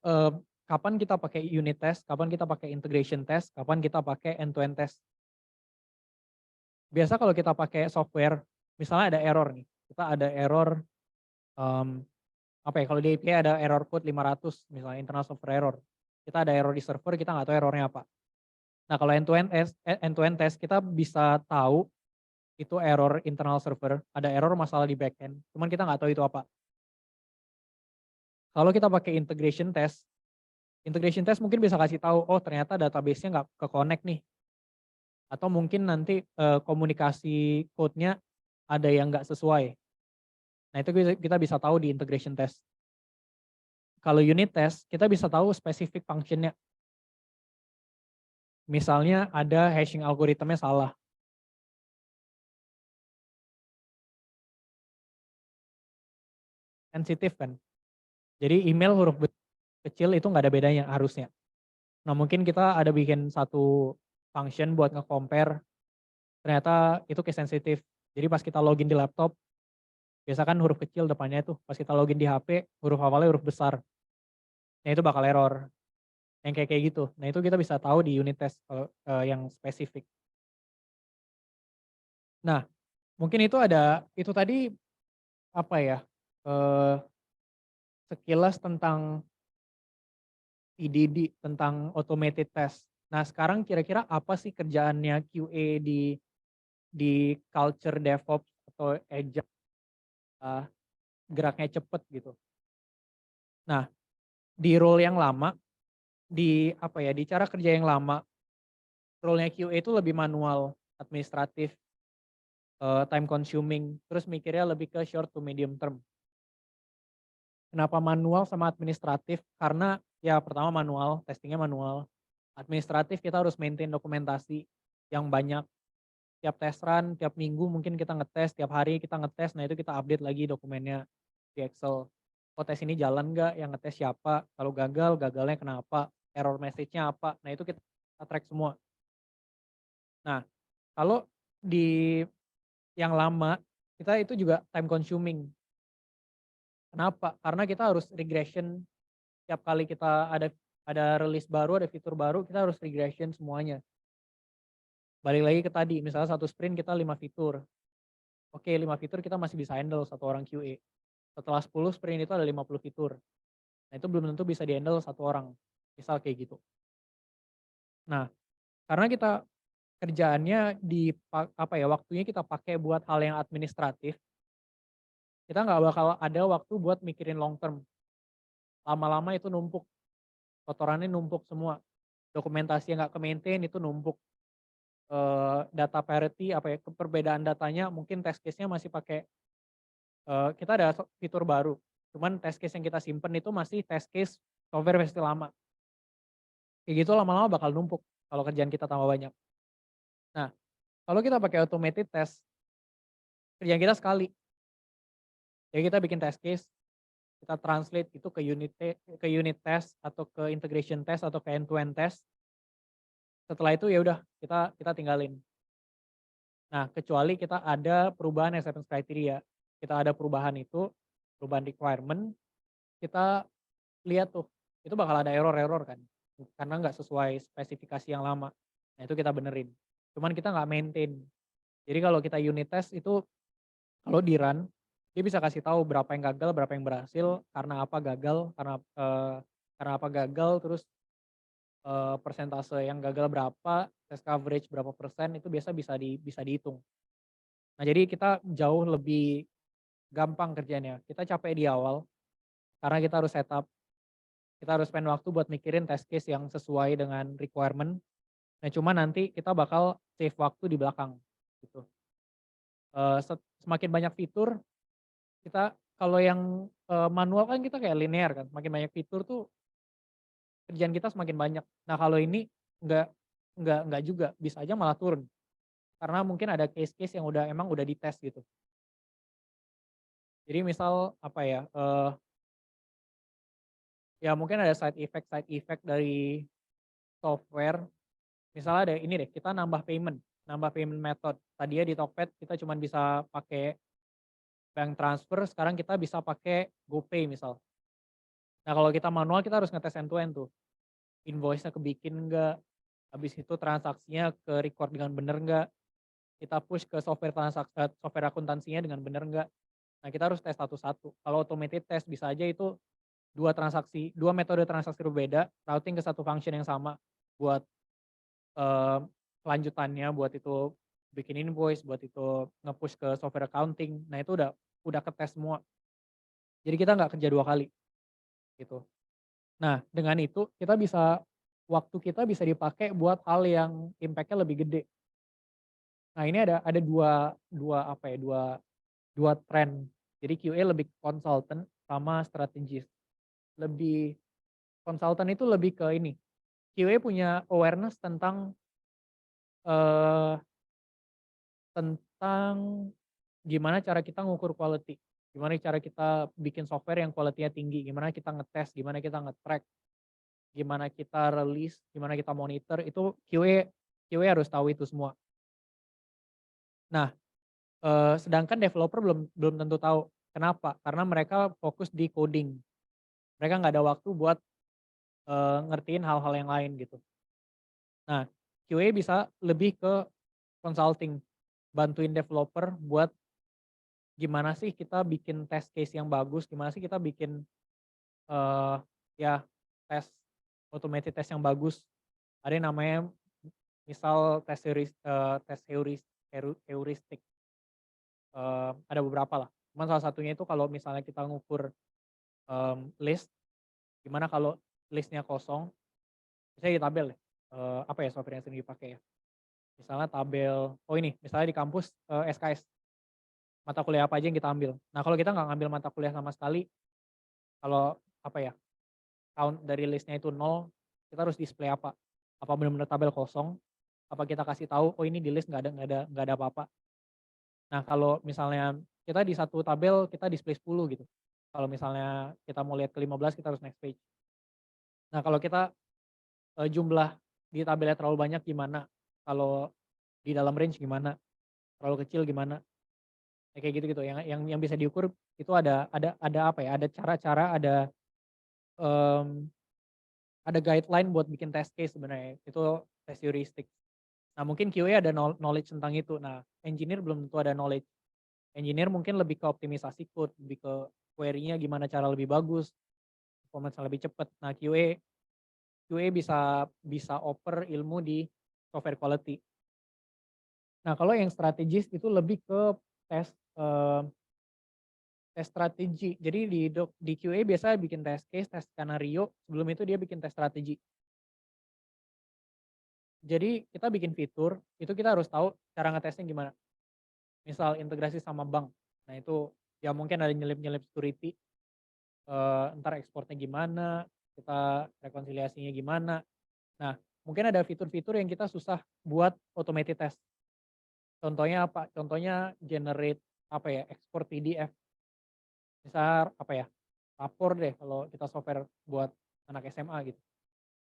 kapan kita pakai unit test, kapan kita pakai integration test, kapan kita pakai end-to-end test. Biasa kalau kita pakai software, misalnya ada error nih, kita ada error, kalau di API ada error code 500, misalnya internal software error. Kita ada error di server, kita nggak tahu errornya apa. Nah kalau end-to-end test kita bisa tahu itu error internal server, ada error masalah di backend, cuman kita nggak tahu itu apa. Kalau kita pakai integration test mungkin bisa kasih tahu, ternyata database-nya nggak ke-connect nih. Atau mungkin nanti komunikasi code-nya ada yang nggak sesuai. Nah itu kita bisa tahu di integration test. Kalau unit test, kita bisa tahu spesifik function-nya. Misalnya ada hashing algoritmnya salah. Sensitif kan. Jadi email huruf kecil itu nggak ada bedanya harusnya. Nah mungkin kita ada bikin satu function buat nge-compare, ternyata itu case sensitif. Jadi pas kita login di laptop, biasa kan huruf kecil depannya itu, pas kita login di HP, huruf awalnya huruf besar. Nah itu bakal error. Yang kayak gitu. Nah itu kita bisa tahu di unit test kalau yang spesifik. Nah mungkin itu tadi sekilas tentang EDD, tentang automated test. Nah sekarang kira-kira apa sih kerjaannya QA di culture DevOps atau agile, geraknya cepet gitu. Nah di role yang lama, di cara kerja yang lama, role-nya QA itu lebih manual, administratif, time consuming, terus mikirnya lebih ke short to medium term. Kenapa manual sama administratif? Karena ya pertama manual, testingnya manual. Administratif kita harus maintain dokumentasi yang banyak. Tiap test run, tiap minggu mungkin kita ngetes, tiap hari kita ngetes, nah itu kita update lagi dokumennya di Excel. Tes ini jalan nggak, yang ngetes siapa, kalau gagal, gagalnya kenapa, error message-nya apa, nah itu kita track semua. Nah kalau di yang lama, kita itu juga time consuming. Kenapa? Karena kita harus regression tiap kali kita ada release baru, ada fitur baru, kita harus regression semuanya. balik lagi ke tadi, misalnya satu sprint kita 5 fitur. Oke, 5 fitur kita masih bisa handle satu orang QA. Setelah 10 sprint itu ada 50 fitur. Nah, itu belum tentu bisa di-handle satu orang. Misal kayak gitu. Nah, karena kita kerjaannya waktunya kita pakai buat hal yang administratif, kita nggak bakal ada waktu buat mikirin long term. Lama-lama itu numpuk, kotorannya numpuk semua. Dokumentasi yang nggak ke-maintain itu numpuk. Data parity, perbedaan datanya mungkin test case-nya masih pakai, kita ada fitur baru, cuman test case yang kita simpen itu masih test case software versi lama. Kayak gitu lama-lama bakal numpuk kalau kerjaan kita tambah banyak. Nah, kalau kita pakai automated test, kerjaan kita sekali. Jadi kita bikin test case, kita translate itu ke unit test atau ke integration test atau ke end-to-end test. Setelah itu ya udah kita tinggalin. Nah, kecuali kita ada perubahan acceptance criteria, kita ada perubahan requirement, kita lihat tuh, itu bakal ada error kan, karena nggak sesuai spesifikasi yang lama. Nah, itu kita benerin. Cuman kita nggak maintain. Jadi kalau kita unit test itu, kalau di run, dia bisa kasih tahu berapa yang gagal, berapa yang berhasil, karena apa gagal, terus persentase yang gagal berapa, test coverage berapa persen, itu biasa bisa dihitung. Nah, jadi kita jauh lebih gampang kerjanya. Kita capek di awal, karena kita harus setup, kita harus spend waktu buat mikirin test case yang sesuai dengan requirement. Nah, cuma nanti kita bakal save waktu di belakang, gitu. Semakin banyak fitur, kita kalau yang manual kan kita kayak linear kan, semakin banyak fitur tuh kerjaan kita semakin banyak. Nah, kalau ini enggak juga, bisa aja malah turun. Karena mungkin ada case-case yang emang udah dites gitu. Jadi misal ya mungkin ada side effect dari software. Misalnya ada ini deh, kita nambah payment method. Tadinya di Tokped kita cuma bisa pakai bank transfer, sekarang kita bisa pakai GoPay misal. Nah, kalau kita manual kita harus ngetes end to end tuh. Invoice-nya kebikin enggak, habis itu transaksinya ke record dengan benar enggak, kita push ke software akuntansinya dengan benar enggak. Nah, kita harus tes satu-satu. Kalau automated test bisa aja itu dua metode transaksi berbeda, routing ke satu function yang sama buat kelanjutannya, buat itu bikin invoice, buat itu nge-push ke software accounting. Nah, itu udah ketes semua. Jadi kita nggak kerja 2 kali gitu. Nah, dengan itu waktu kita bisa dipakai buat hal yang impact-nya lebih gede. Nah, ini ada dua tren. Jadi QA lebih konsultan sama strategis. Konsultan itu lebih ke ini. QA punya awareness tentang gimana cara kita ngukur quality. Gimana cara kita bikin software yang quality-nya tinggi, gimana kita ngetes, gimana kita nge-track, gimana kita release, gimana kita monitor, itu QA harus tahu itu semua. Nah, sedangkan developer belum tentu tahu. Kenapa? Karena mereka fokus di coding. Mereka nggak ada waktu buat ngertiin hal-hal yang lain gitu. Nah, QA bisa lebih ke consulting, bantuin developer buat gimana sih kita bikin test case yang bagus, gimana sih kita bikin automated test yang bagus. Ada yang namanya misal tes heuristik. Ada beberapa lah. Cuman salah satunya itu kalau misalnya kita ngukur list, gimana kalau listnya kosong, misalnya di tabel deh, software yang sering dipakai ya. Misalnya tabel, misalnya di kampus SKS, mata kuliah apa aja yang kita ambil. Nah, kalau kita nggak ngambil mata kuliah sama sekali, kalau count dari listnya itu 0, kita harus display apa? Apa benar-benar tabel kosong? Apa kita kasih tahu, oh ini di list nggak ada apa-apa. Nah, kalau misalnya kita di satu tabel kita display 10 gitu. Kalau misalnya kita mau lihat ke 15, kita harus next page. Nah, kalau kita jumlah di tabelnya terlalu banyak gimana? Kalau di dalam range gimana? Terlalu kecil gimana? Kayak gitu-gitu. Yang bisa diukur itu ada cara-cara, ada guideline buat bikin test case sebenarnya. Itu test heuristik. Nah mungkin QA ada knowledge tentang itu. Nah engineer belum tentu ada knowledge. Engineer mungkin lebih ke optimisasi code, lebih ke query-nya gimana cara lebih bagus, performance lebih cepat. Nah QA bisa oper ilmu di software quality. Nah kalau yang strategis itu lebih ke tes tes strategi. Jadi di QA biasa bikin test case, tes skenario, sebelum itu dia bikin tes strategi. Jadi kita bikin fitur, itu kita harus tahu cara ngetesnya gimana. Misal integrasi sama bank. Nah itu ya mungkin ada nyelip-nyelip security, ntar ekspornya gimana, kita rekonsiliasinya gimana. Nah mungkin ada fitur-fitur yang kita susah buat automated test. Contohnya apa? Contohnya generate ekspor PDF. Misal rapor deh kalau kita software buat anak SMA gitu.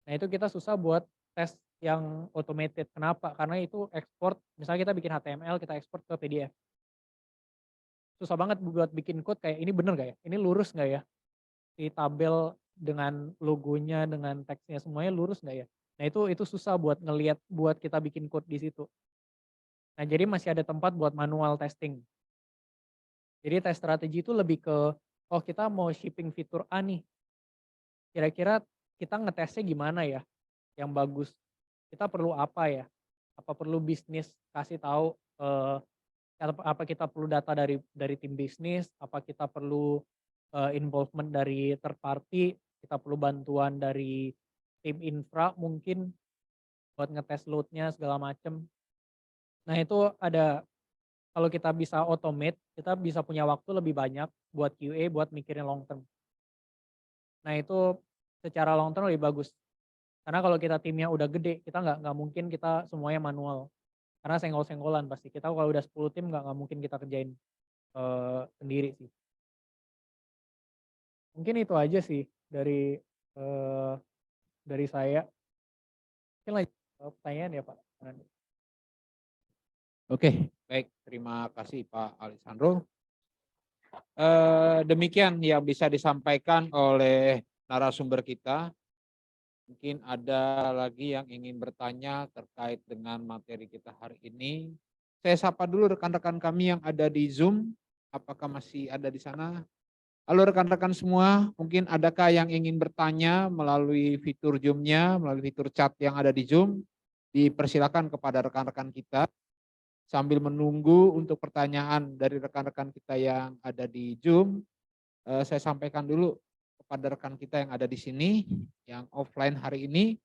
Nah itu kita susah buat tes yang automated. Kenapa? Karena itu ekspor, misalnya kita bikin HTML, kita ekspor ke PDF. Susah banget buat bikin code kayak ini bener gak ya? Ini lurus gak ya? Di tabel dengan logonya, dengan teksnya semuanya lurus gak ya? Nah itu susah buat ngelihat, buat kita bikin code di situ. Nah jadi masih ada tempat buat manual testing. Jadi tes strategi itu lebih ke, oh kita mau shipping fitur A nih. Kira-kira kita ngetesnya gimana ya? Yang bagus. Kita perlu apa ya? Apa perlu bisnis kasih tahu, apa kita perlu data dari tim bisnis, apa kita perlu involvement dari third party, kita perlu bantuan dari tim infra mungkin buat ngetes load-nya segala macem. Nah itu ada, kalau kita bisa automate, kita bisa punya waktu lebih banyak buat QA, buat mikirin long term. Nah itu secara long term lebih bagus. Karena kalau kita timnya udah gede, kita nggak mungkin kita semuanya manual. Karena senggol-senggolan pasti. Kita kalau udah 10 tim nggak mungkin kita kerjain sendiri sih. Mungkin itu aja sih dari saya. Mungkin lanjut pertanyaan ya Pak. Oke, baik. Terima kasih Pak Alessandro. Demikian yang bisa disampaikan oleh narasumber kita. Mungkin ada lagi yang ingin bertanya terkait dengan materi kita hari ini. Saya sapa dulu rekan-rekan kami yang ada di Zoom. Apakah masih ada di sana? Halo rekan-rekan semua, mungkin adakah yang ingin bertanya melalui fitur Zoom-nya, melalui fitur chat yang ada di Zoom? Dipersilakan kepada rekan-rekan kita. Sambil menunggu untuk pertanyaan dari rekan-rekan kita yang ada di Zoom, saya sampaikan dulu kepada rekan kita yang ada di sini, yang offline hari ini,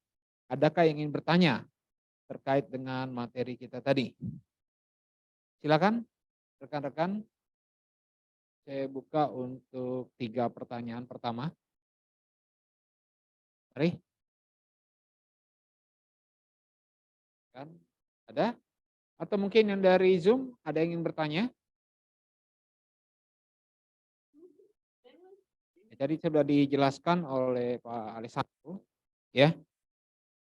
adakah yang ingin bertanya terkait dengan materi kita tadi? Silakan rekan-rekan, saya buka untuk 3 pertanyaan pertama. Mari. Kan, ada? Atau mungkin yang dari Zoom ada yang ingin bertanya? Jadi sudah dijelaskan oleh Pak Alessandro ya,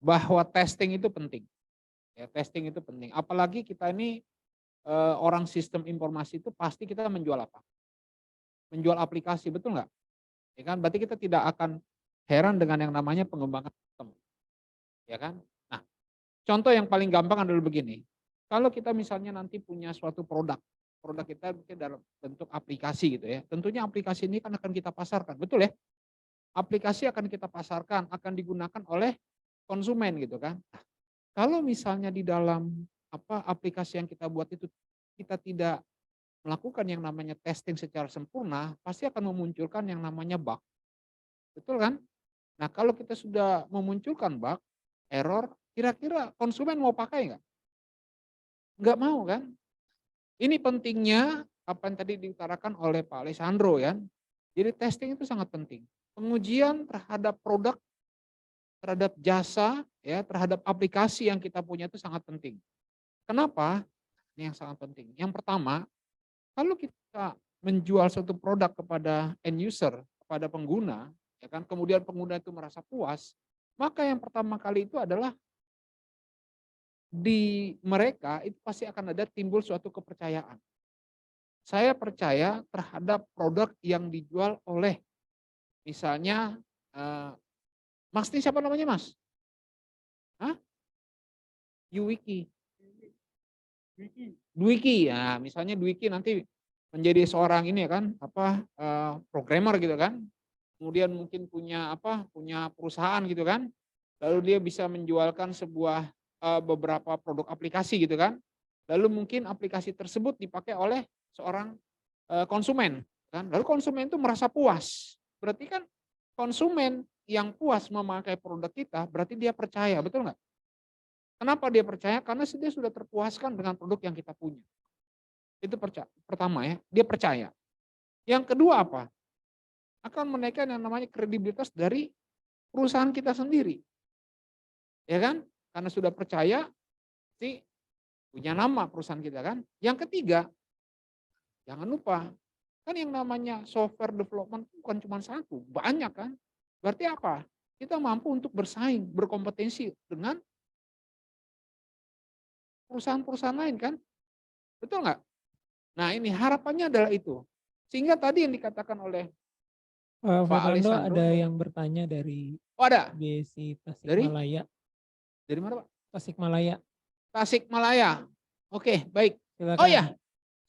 bahwa testing itu penting. Ya, testing itu penting. Apalagi kita ini orang sistem informasi itu pasti kita menjual apa? Menjual aplikasi, betul nggak? Ya kan, berarti kita tidak akan heran dengan yang namanya pengembangan sistem. Ya kan? Nah, contoh yang paling gampang adalah begini. Kalau kita misalnya nanti punya suatu produk kita mungkin dalam bentuk aplikasi gitu ya. Tentunya aplikasi ini kan akan kita pasarkan, betul ya? Aplikasi akan kita pasarkan, akan digunakan oleh konsumen gitu kan. Nah, kalau misalnya di dalam aplikasi yang kita buat itu kita tidak melakukan yang namanya testing secara sempurna, pasti akan memunculkan yang namanya bug. Betul kan? Nah, kalau kita sudah memunculkan bug, error, kira-kira konsumen mau pakai nggak? Nggak mau kan? Ini pentingnya apa yang tadi diutarakan oleh Pak Alessandro ya. Jadi testing itu sangat penting. Pengujian terhadap produk, terhadap jasa, ya, terhadap aplikasi yang kita punya itu sangat penting. Kenapa? Ini yang sangat penting. Yang pertama, kalau kita menjual suatu produk kepada end user, kepada pengguna, ya kan, kemudian pengguna itu merasa puas, maka yang pertama kali itu adalah di mereka itu pasti akan ada timbul suatu kepercayaan. Saya percaya terhadap produk yang dijual oleh misalnya Mas ini siapa namanya Mas? Hah? Yuwiki. Dwiki ya, misalnya Dwiki nanti menjadi seorang ini ya kan, programmer gitu kan. Kemudian mungkin punya punya perusahaan gitu kan. Lalu dia bisa menjualkan sebuah beberapa produk aplikasi gitu kan. Lalu mungkin aplikasi tersebut dipakai oleh seorang konsumen kan. Lalu konsumen itu merasa puas. Berarti kan konsumen yang puas memakai produk kita berarti dia percaya, betul nggak? Kenapa dia percaya? Karena dia sudah terpuaskan dengan produk yang kita punya. Itu pertama ya, dia percaya. Yang kedua apa? Akan menaikkan yang namanya kredibilitas dari perusahaan kita sendiri. Ya kan? Karena sudah percaya, sih punya nama perusahaan kita kan. Yang ketiga, jangan lupa, kan yang namanya software development bukan cuma satu, banyak kan. Berarti apa? Kita mampu untuk bersaing, berkompetensi dengan perusahaan-perusahaan lain kan. Betul nggak? Nah ini harapannya adalah itu. Sehingga tadi yang dikatakan oleh Pak Fernando Alessandro. ada yang bertanya dari ada BSI Dari? Tasikmalaya. Dari mana Pak? Tasikmalaya. Tasikmalaya. Oke, baik. Silakan. Oh ya,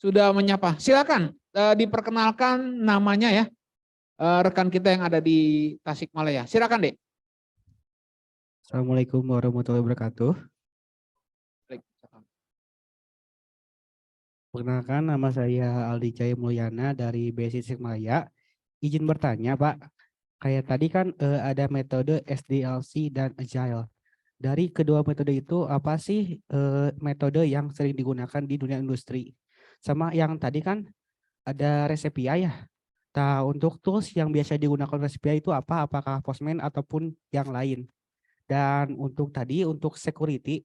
sudah menyapa. Silakan diperkenalkan namanya ya. Rekan kita yang ada di Tasikmalaya. Silakan, Dek. Assalamualaikum warahmatullahi wabarakatuh. Perkenalkan, nama saya Aldi Jaya Mulyana dari BSI Tasikmalaya. Izin bertanya, Pak. Kayak tadi kan ada metode SDLC dan Agile. Dari kedua metode itu apa sih metode yang sering digunakan di dunia industri? Sama yang tadi kan ada Resepia ya. Nah, untuk tools yang biasa digunakan Resepia itu apa? Apakah Postman ataupun yang lain? Dan untuk tadi untuk security,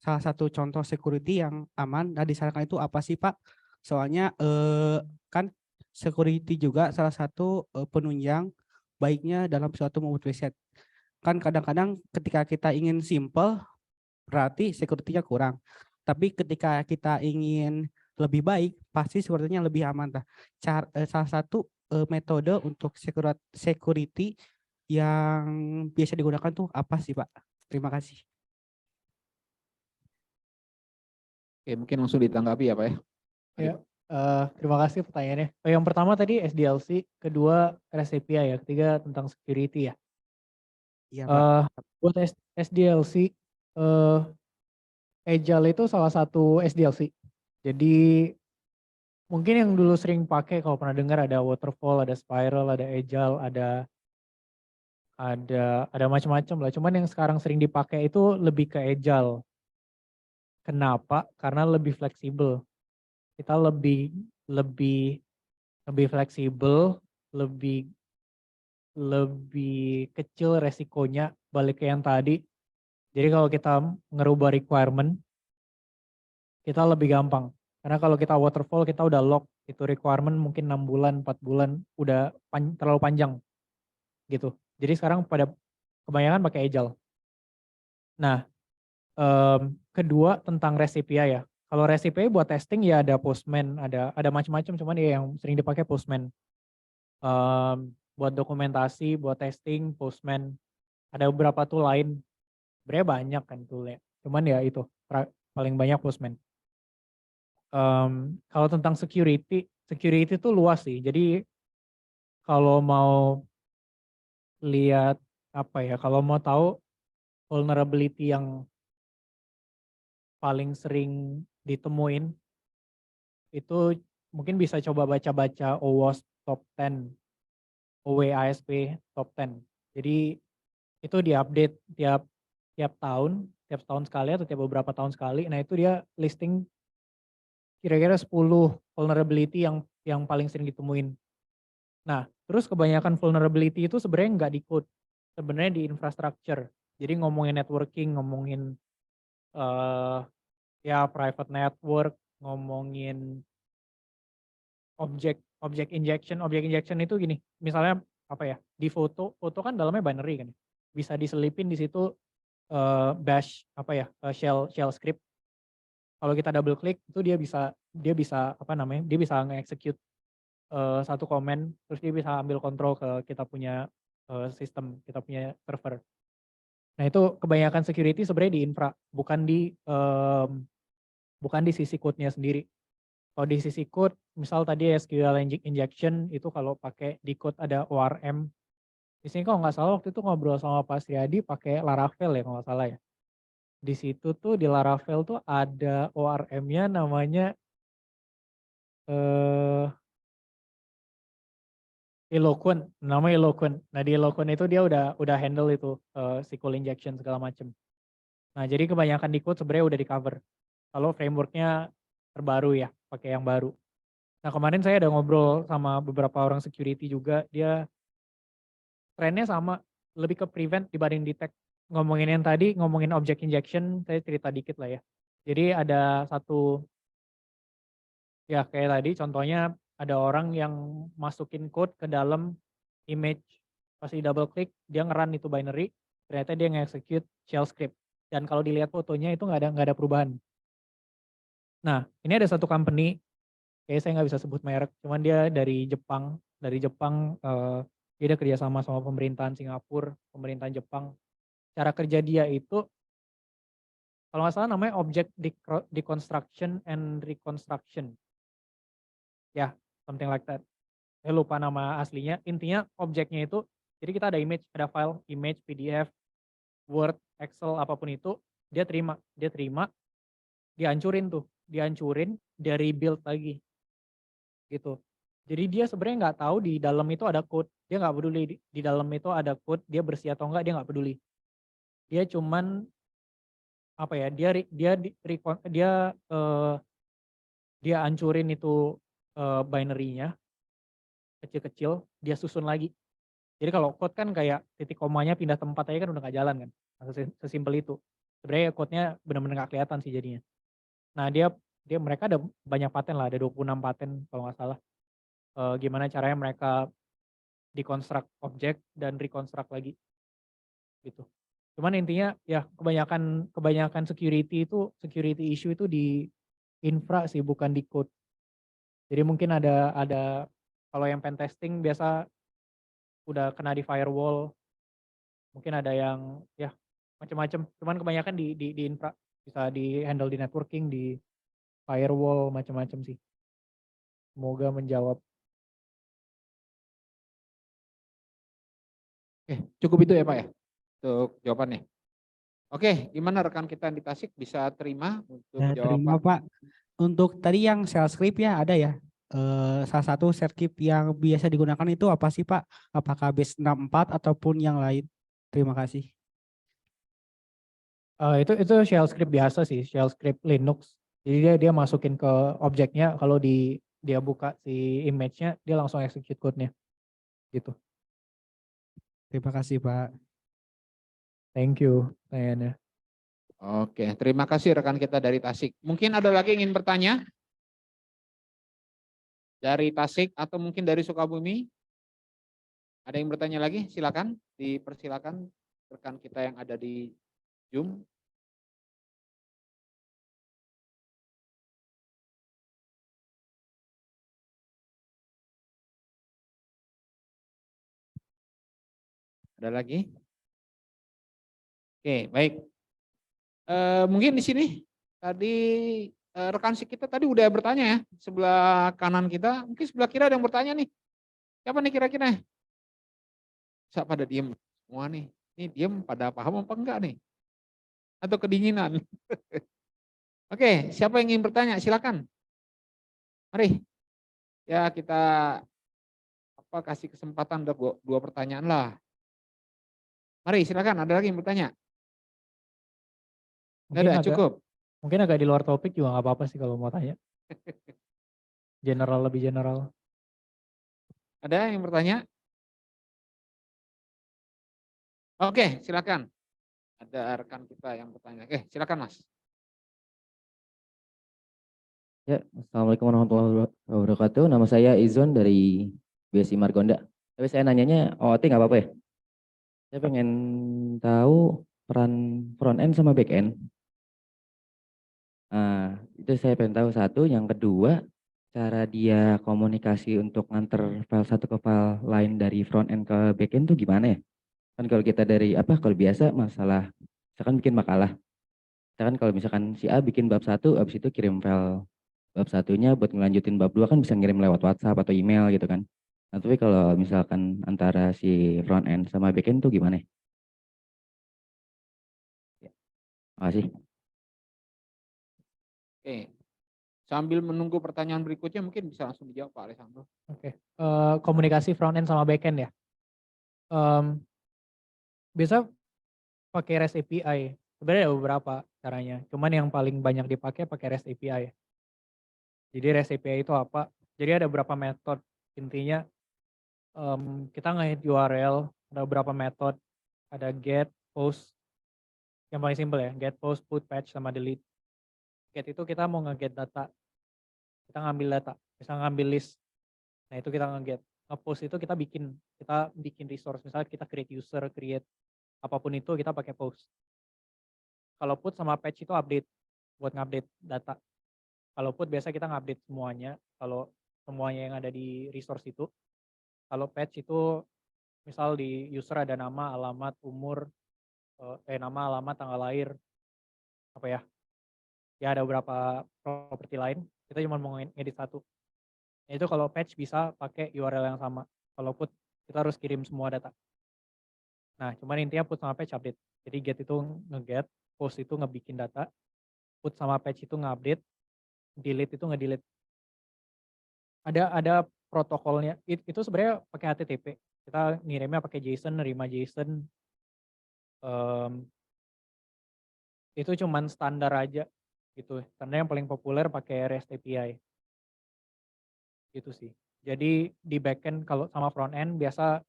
salah satu contoh security yang aman dan disarankan itu apa sih Pak? Soalnya kan security juga salah satu penunjang baiknya dalam suatu membuat website. Kan kadang-kadang ketika kita ingin simple berarti security-nya kurang. Tapi ketika kita ingin lebih baik pasti sepertinya lebih aman. Salah satu metode untuk security yang biasa digunakan tuh apa sih Pak? Terima kasih. Oke, mungkin langsung ditanggapi ya Pak ya. Ya, terima kasih pertanyaannya. Yang pertama tadi SDLC, kedua Resepia ya, ketiga tentang security ya. Iya Pak. Buat SDLC, Agile itu salah satu SDLC. Jadi mungkin yang dulu sering pakai kalau pernah dengar ada waterfall, ada spiral, ada Agile, ada macam-macam lah. Cuman yang sekarang sering dipakai itu lebih ke Agile. Kenapa? Karena lebih fleksibel. Kita lebih fleksibel, lebih kecil resikonya, balik ke yang tadi. Jadi kalau kita ngerubah requirement, kita lebih gampang. Karena kalau kita waterfall, kita udah lock. Itu requirement mungkin 6 bulan, 4 bulan, udah terlalu panjang. Gitu. Jadi sekarang kebanyakan pakai Agile. Nah, kedua tentang Resepia ya. Kalau Resepia buat testing ya ada Postman, ada macam-macam, cuman ya yang sering dipakai Postman. Buat dokumentasi, buat testing, Postman. Ada beberapa tool lain. Sebenarnya banyak kan toolnya. Cuman ya itu paling banyak Postman. Kalau tentang security itu luas sih. Jadi kalau mau lihat kalau mau tahu vulnerability yang paling sering ditemuin itu mungkin bisa coba baca-baca OWASP top 10, OWASP top 10. Jadi itu diupdate tiap tahun sekali atau tiap beberapa tahun sekali. Nah itu dia listing kira-kira 10 vulnerability yang paling sering ditemuin. Nah terus kebanyakan vulnerability itu sebenarnya nggak di code, sebenarnya di infrastructure. Jadi ngomongin networking, ngomongin ya private network, ngomongin object injection itu gini, misalnya di foto kan dalamnya binary kan, bisa diselipin di situ bash shell script. Kalau kita double klik itu dia bisa nge-execute satu komen, terus dia bisa ambil kontrol ke kita punya sistem, kita punya server. Nah itu kebanyakan security sebenarnya di infra, bukan di bukan di sisi code-nya sendiri. Kalau di sisi code, misal tadi SQL injection itu kalau pakai di code ada ORM. Di sini kalau nggak salah waktu itu ngobrol sama Pak Sriadi pakai Laravel ya kalau nggak salah ya. Di situ tuh di Laravel tuh ada ORM-nya namanya Eloquent, namanya Eloquent. Nah di Eloquent itu dia udah handle itu SQL injection segala macam. Nah jadi kebanyakan di code sebenarnya udah di cover. Kalau frameworknya terbaru ya, pakai yang baru. Nah kemarin saya ada ngobrol sama beberapa orang security juga, dia trennya sama, lebih ke prevent dibanding detect. Ngomongin yang tadi, ngomongin object injection, saya cerita dikit lah ya. Jadi ada satu, ya kayak tadi contohnya ada orang yang masukin code ke dalam image, pasti double klik, dia nge-run itu binary, ternyata dia nge-execute shell script. Dan kalau dilihat fotonya itu nggak ada perubahan. Nah, ini ada satu company, kayak saya nggak bisa sebut merek, cuman dia dari Jepang, dia ada kerjasama sama pemerintahan Singapura, pemerintahan Jepang. Cara kerja dia itu, kalau nggak salah namanya Object Deconstruction and Reconstruction. Ya, something like that. Saya lupa nama aslinya, intinya objeknya itu, jadi kita ada image, ada file, image, PDF, Word, Excel, apapun itu, dia terima, dihancurin, dia rebuild lagi, gitu. Jadi dia sebenarnya nggak tahu di dalam itu ada code, dia nggak peduli di dalam itu ada code, dia bersih atau enggak dia nggak peduli. Dia cuman apa ya, dia hancurin itu binary-nya kecil-kecil, dia susun lagi. Jadi kalau code kan kayak titik komanya pindah tempat aja kan udah nggak jalan kan, sesimpel itu. Sebenarnya code-nya benar-benar nggak kelihatan sih jadinya. Nah mereka ada banyak paten lah, ada 26 paten kalau nggak salah. Gimana caranya mereka deconstruct objek dan reconstruct lagi gitu. Cuman intinya ya kebanyakan security issue itu di infra sih, bukan di code. Jadi mungkin ada kalau yang pen testing biasa udah kena di firewall, mungkin ada yang ya macam-macam. Cuman kebanyakan di infra, bisa di handle di networking, di firewall, macam-macam sih. Semoga menjawab. Oke, cukup itu ya Pak ya untuk jawabannya. Oke, gimana rekan kita yang di Tasik bisa terima untuk Terima jawaban? Pak. Untuk tadi yang shell script ya ada ya. Salah satu shell script yang biasa digunakan itu apa sih Pak? Apakah base 64 ataupun yang lain? Terima kasih. Itu shell script biasa sih, shell script Linux. Jadi dia masukin ke objeknya, kalau dia buka si image-nya, dia langsung execute code-nya. Gitu. Terima kasih Pak. Thank you, pertanyaannya. Oke, terima kasih rekan kita dari Tasik. Mungkin ada lagi yang ingin bertanya? Dari Tasik atau mungkin dari Sukabumi? Ada yang bertanya lagi? Silakan, dipersilakan rekan kita yang ada di Zoom. Ada lagi? Oke, baik. Mungkin di sini tadi rekan kita tadi udah bertanya ya, sebelah kanan kita, mungkin sebelah kiri ada yang bertanya nih. Siapa nih kira-kira? Bisa pada diem semua nih. Ini diem pada paham apa enggak nih? Atau kedinginan? Oke, siapa yang ingin bertanya? Silakan. Mari. Ya kita kasih kesempatan dua pertanyaan lah. Mari silakan, ada lagi yang bertanya? Cukup. Mungkin agak di luar topik juga nggak apa-apa sih kalau mau tanya. Lebih general. Ada yang bertanya? Oke, silakan. Ada rekan kita yang bertanya. Oke, silakan Mas. Ya, Assalamualaikum warahmatullahi wabarakatuh. Nama saya Izon dari BSI Margonda. Tapi saya nanyanya OOT nggak apa-apa ya? Saya pengen tahu peran front end sama back end. Nah, itu saya pengen tahu satu. Yang kedua, cara dia komunikasi untuk nganter file satu ke file lain dari front end ke back end itu gimana ya? Kan kalau kita kalau biasa masalah, misalkan bikin makalah. Misalkan kalau misalkan si A bikin bab 1, habis itu kirim file bab satunya buat ngelanjutin bab 2 kan bisa ngirim lewat WhatsApp atau email gitu kan. Nah, tapi kalau misalkan antara si front end sama back end tuh gimana ya? Ya, makasih. Oke. Sambil menunggu pertanyaan berikutnya mungkin bisa langsung dijawab Pak Alessandro. Oke. Komunikasi front end sama back end ya. Biasa pakai REST API. Sebenarnya ada beberapa caranya. Cuman yang paling banyak dipakai pakai REST API. Jadi REST API itu apa? Jadi ada beberapa metode. Intinya kita nge-hit URL, ada beberapa metode. Ada get, post. Yang paling simple ya, get, post, put, patch, sama delete. Get itu kita mau nge-get data. Kita ngambil data, bisa ngambil list. Nah itu kita nge-get. Nge-post itu kita bikin resource. Misalnya kita create user, create apapun itu kita pakai post. Kalau put sama patch itu update, buat ngupdate data. Kalau put biasa kita ngupdate semuanya, kalau semuanya yang ada di resource itu. Kalau patch itu misal di user ada nama, alamat, umur, nama, alamat, tanggal lahir, apa ya? Ya ada beberapa properti lain, kita cuma mau ngedit satu. Nah, itu kalau patch bisa pakai URL yang sama. Kalau put kita harus kirim semua data. Nah, cuman intinya put sama patch update. Jadi get itu nge-get, post itu ngebikin data, put sama patch itu nge-update, delete itu nge-delete. Ada protokolnya. Itu sebenarnya pakai HTTP. Kita ngirimnya pakai JSON, nerima JSON. Itu cuman standar aja gitu. Standar yang paling populer pakai REST API. Gitu sih. Jadi di backend kalau sama front end biasa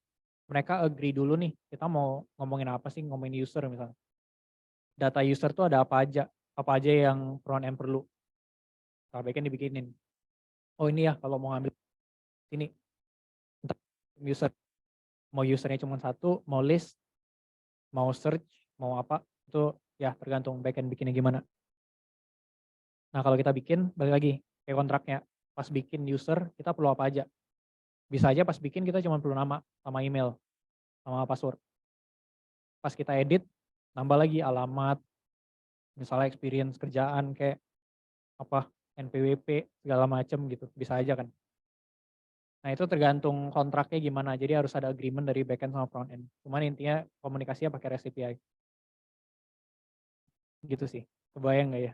mereka agree dulu nih, kita mau ngomongin apa sih, ngomongin user misalnya. Data user tuh ada apa aja yang front end perlu. Nah, backend dibikinin. Oh ini ya kalau mau ngambil ini user, mau usernya cuma satu, mau list, mau search, mau apa, itu ya tergantung backend bikinnya gimana. Nah kalau kita bikin, balik lagi kayak kontraknya, pas bikin user kita perlu apa aja. Bisa aja pas bikin kita cuma perlu nama, sama email, sama password. Pas kita edit, nambah lagi alamat, misalnya experience kerjaan kayak apa, NPWP, segala macem gitu, bisa aja kan. Nah itu tergantung kontraknya gimana, jadi harus ada agreement dari backend sama front end. Cuman intinya komunikasinya pakai REST API. Gitu sih, kebayang nggak ya?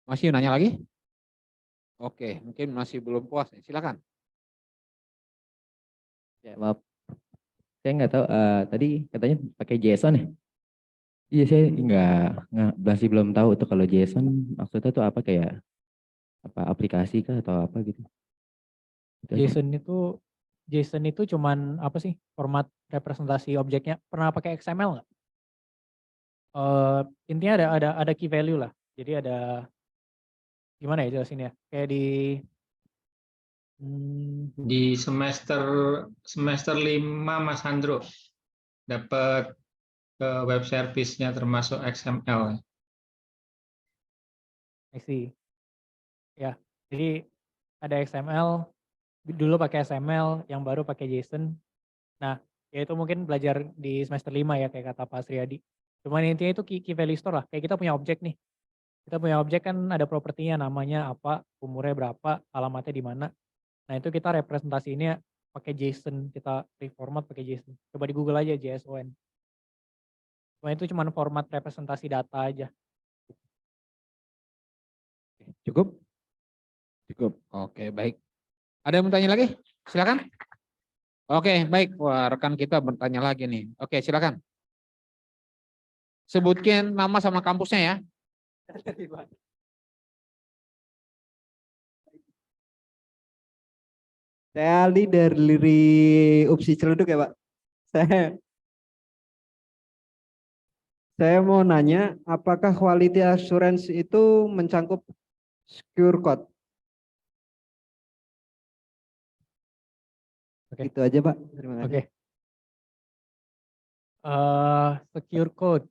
Masih nanya lagi? Oke, mungkin masih belum puas. Silakan. Ya maaf, saya nggak tahu tadi katanya pakai JSON ya? Iya saya nggak masih belum tahu tuh kalau JSON maksudnya tuh apa, kayak apa aplikasi kah atau apa gitu? Itu aja. JSON itu cuman apa sih, format representasi objeknya. Pernah pakai XML nggak? Intinya ada key value lah. Jadi ada gimana ya jelasin ya? Kayak Di semester 5 Mas Andro dapat ke web service-nya termasuk XML. I see. Ya, jadi ada XML, dulu pakai XML, yang baru pakai JSON. Nah, ya itu mungkin belajar di semester 5 ya, kayak kata Pak Sriadi. Cuman intinya itu key value store lah, kayak kita punya objek nih. Kita punya objek kan ada propertinya, namanya apa, umurnya berapa, alamatnya di mana. Nah itu kita representasinya pakai JSON, kita reformat pakai JSON. Coba di Google aja JSON. Cuma itu cuma format representasi data aja. Cukup? Cukup. Oke, baik. Ada yang mau tanya lagi? Silakan. Oke, baik. Wah, rekan kita bertanya lagi nih. Oke, silakan. Sebutkan nama sama kampusnya ya. Saya Aldi dari UPSI Ciledug ya Pak. Saya mau nanya, apakah quality assurance itu mencangkup secure code? Oke. Itu aja Pak. Terima kasih. Oke. Secure code.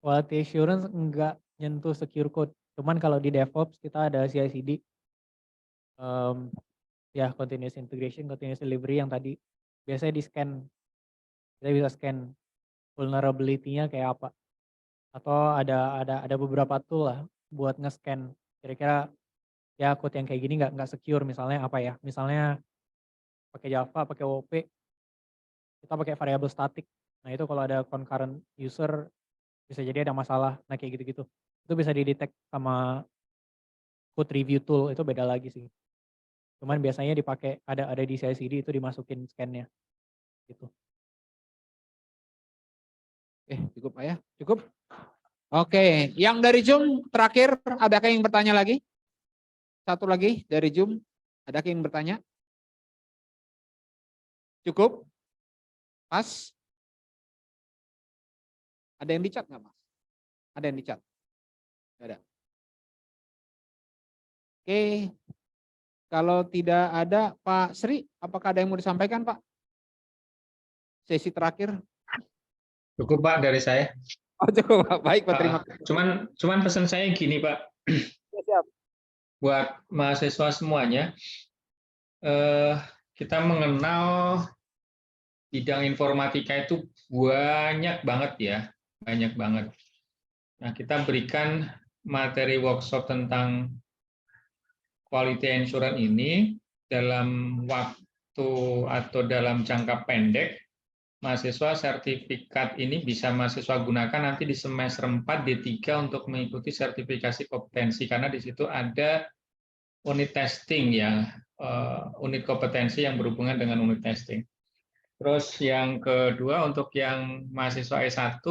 Quality assurance enggak nyentuh secure code. Cuman kalau di DevOps kita ada CI/CD. Ya continuous integration, continuous delivery yang tadi biasanya di-scan. Kita bisa scan vulnerability-nya kayak apa. Atau ada beberapa tool lah buat nge-scan kira-kira ya code yang kayak gini nggak secure, misalnya apa ya? Misalnya pakai Java, pakai OOP, kita pakai variabel static. Nah, itu kalau ada concurrent user bisa jadi ada masalah. Nah, kayak gitu-gitu. Itu bisa didetect sama code review tool, itu beda lagi sih. Cuman biasanya dipakai ada di CI/CD itu dimasukin scan-nya gitu. Cukup Pak ya? Cukup? Oke, yang dari Zoom terakhir, adakah yang bertanya lagi? Satu lagi dari Zoom, adakah yang bertanya? Cukup? Pas? Ada yang di chat nggak Mas? Ada yang di chat? Nggak ada. Oke, kalau tidak ada Pak Sri, apakah ada yang mau disampaikan Pak? Sesi terakhir. Cukup Pak dari saya. Oh cukup Pak, baik Pak, terima kasih. Cuman pesan saya gini Pak, Siap. buat mahasiswa semuanya, kita mengenal bidang informatika itu banyak banget ya, banyak banget. Nah, kita berikan materi workshop tentang quality assurance ini dalam waktu atau dalam jangka pendek. Mahasiswa sertifikat ini bisa mahasiswa gunakan nanti di semester 4 D3 untuk mengikuti sertifikasi kompetensi, karena di situ ada unit testing ya, unit kompetensi yang berhubungan dengan unit testing. Terus yang kedua, untuk yang mahasiswa S1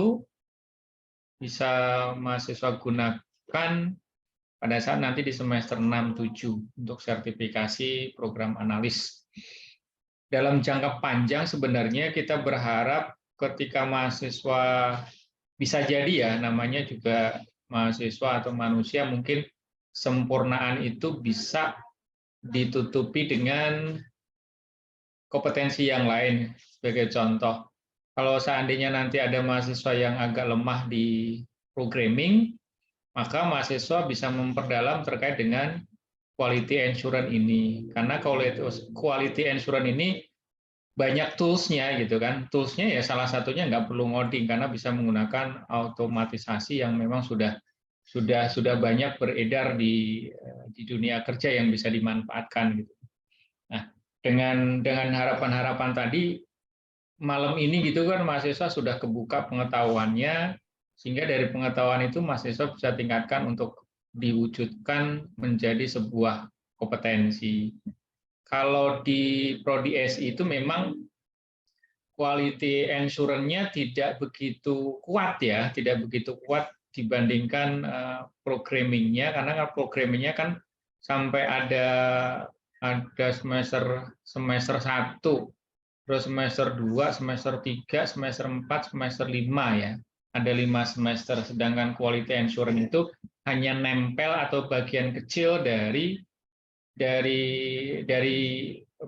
bisa mahasiswa gunakan pada saat nanti di semester 6-7 untuk sertifikasi program analis. Dalam jangka panjang sebenarnya kita berharap ketika mahasiswa bisa jadi ya, namanya juga mahasiswa atau manusia, mungkin sempurnaan itu bisa ditutupi dengan kompetensi yang lain. Sebagai contoh, kalau seandainya nanti ada mahasiswa yang agak lemah di programming, maka mahasiswa bisa memperdalam terkait dengan quality assurance ini. Karena quality assurance ini banyak tools-nya gitu kan. Tools-nya ya salah satunya nggak perlu ngoding karena bisa menggunakan automatisasi yang memang sudah banyak beredar di dunia kerja yang bisa dimanfaatkan gitu. Nah, dengan harapan-harapan tadi malam ini gitu kan mahasiswa sudah kebuka pengetahuannya, sehingga dari pengetahuan itu mahasiswa bisa tingkatkan untuk diwujudkan menjadi sebuah kompetensi. Kalau di Prodi SI itu memang quality assurance-nya tidak begitu kuat ya, tidak begitu kuat dibandingkan programming-nya, karena programming-nya kan sampai ada semester 1, terus semester 2, semester 3, semester 4, semester 5 ya. Ada 5 semester, sedangkan quality assurance itu hanya nempel atau bagian kecil dari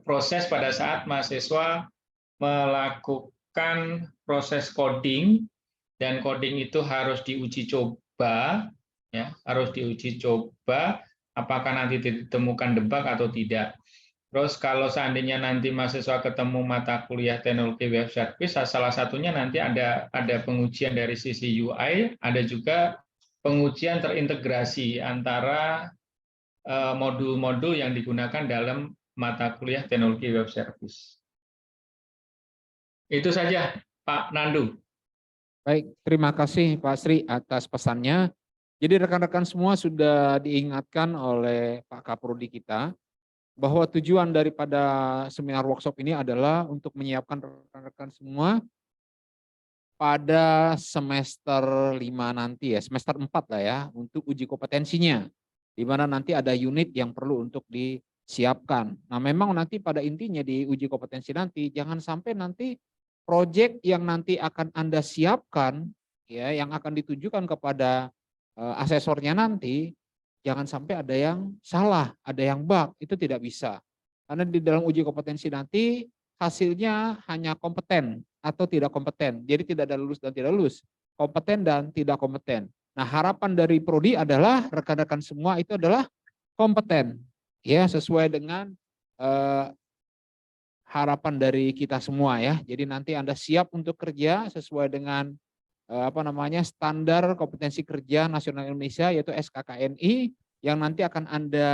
proses pada saat mahasiswa melakukan proses coding, dan coding itu harus diuji coba ya, harus diuji coba apakah nanti ditemukan debug atau tidak. Terus kalau seandainya nanti mahasiswa ketemu mata kuliah teknologi web service, salah satunya nanti ada pengujian dari sisi UI, ada juga pengujian terintegrasi antara modul-modul yang digunakan dalam mata kuliah teknologi web service. Itu saja Pak Nandu. Baik, terima kasih Pak Sri atas pesannya. Jadi rekan-rekan semua sudah diingatkan oleh Pak Kaprodi kita bahwa tujuan daripada seminar workshop ini adalah untuk menyiapkan rekan-rekan semua pada semester 5 nanti ya, semester 4 lah ya, untuk uji kompetensinya, di mana nanti ada unit yang perlu untuk disiapkan. Nah memang nanti pada intinya di uji kompetensi nanti, jangan sampai nanti proyek yang nanti akan Anda siapkan, ya, yang akan ditujukan kepada asesornya nanti, jangan sampai ada yang salah, ada yang bug, itu tidak bisa. Karena di dalam uji kompetensi nanti hasilnya hanya kompeten atau tidak kompeten. Jadi tidak ada lulus dan tidak lulus, kompeten dan tidak kompeten. Nah harapan dari Prodi adalah rekan-rekan semua itu adalah kompeten, ya, sesuai dengan harapan dari kita semua ya. Jadi nanti Anda siap untuk kerja sesuai dengan standar kompetensi kerja nasional Indonesia yaitu SKKNI yang nanti akan Anda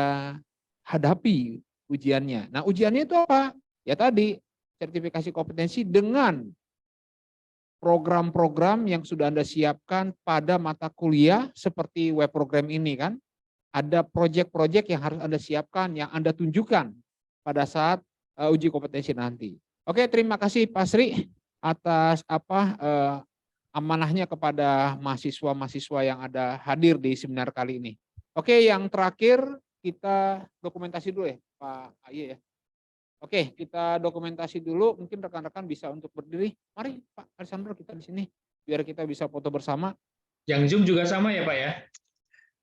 hadapi ujiannya. Nah, ujiannya itu apa? Ya tadi sertifikasi kompetensi dengan program-program yang sudah Anda siapkan pada mata kuliah seperti web program ini kan. Ada proyek-proyek yang harus Anda siapkan, yang Anda tunjukkan pada saat uji kompetensi nanti. Oke, terima kasih Pak Sri atas amanahnya kepada mahasiswa-mahasiswa yang ada hadir di seminar kali ini. Oke, yang terakhir kita dokumentasi dulu ya Pak Aye ya. Oke, kita dokumentasi dulu. Mungkin rekan-rekan bisa untuk berdiri. Mari Pak Alessandro kita di sini biar kita bisa foto bersama. Yang Zoom juga sama ya Pak ya?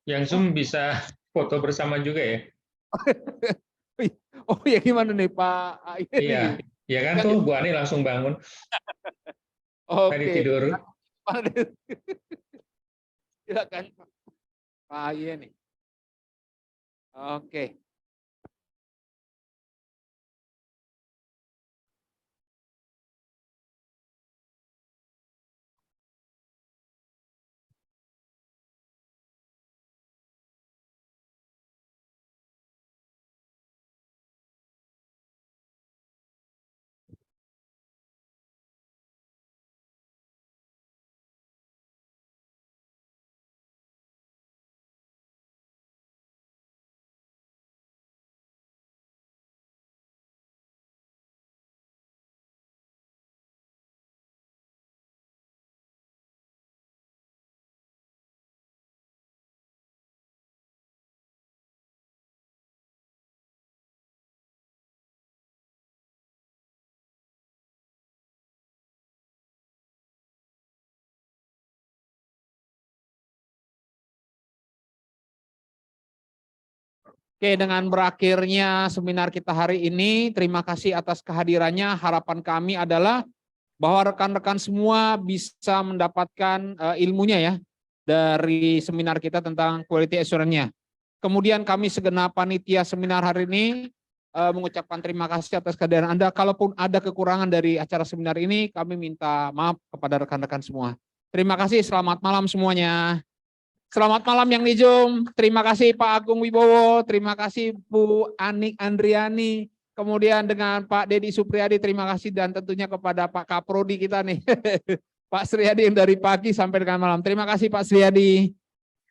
Yang Zoom bisa foto bersama juga ya? Oh ya gimana nih Pak Aye? Iya, ya kan tuh Bu Ani langsung bangun. Tadi Oke. tidur. Silakan Pak Aye nih. Oke. Oke, dengan berakhirnya seminar kita hari ini, terima kasih atas kehadirannya. Harapan kami adalah bahwa rekan-rekan semua bisa mendapatkan ilmunya ya dari seminar kita tentang quality assurance-nya. Kemudian kami segenap panitia seminar hari ini mengucapkan terima kasih atas kehadiran Anda. Kalaupun ada kekurangan dari acara seminar ini, kami minta maaf kepada rekan-rekan semua. Terima kasih, selamat malam semuanya. Selamat malam yang di Zoom. Terima kasih Pak Agung Wibowo, terima kasih Bu Anik Andriani, kemudian dengan Pak Dedi Supriyadi, terima kasih dan tentunya kepada Pak Kaprodi kita nih, Pak Sriyadi yang dari pagi sampai dengan malam. Terima kasih Pak Sriyadi.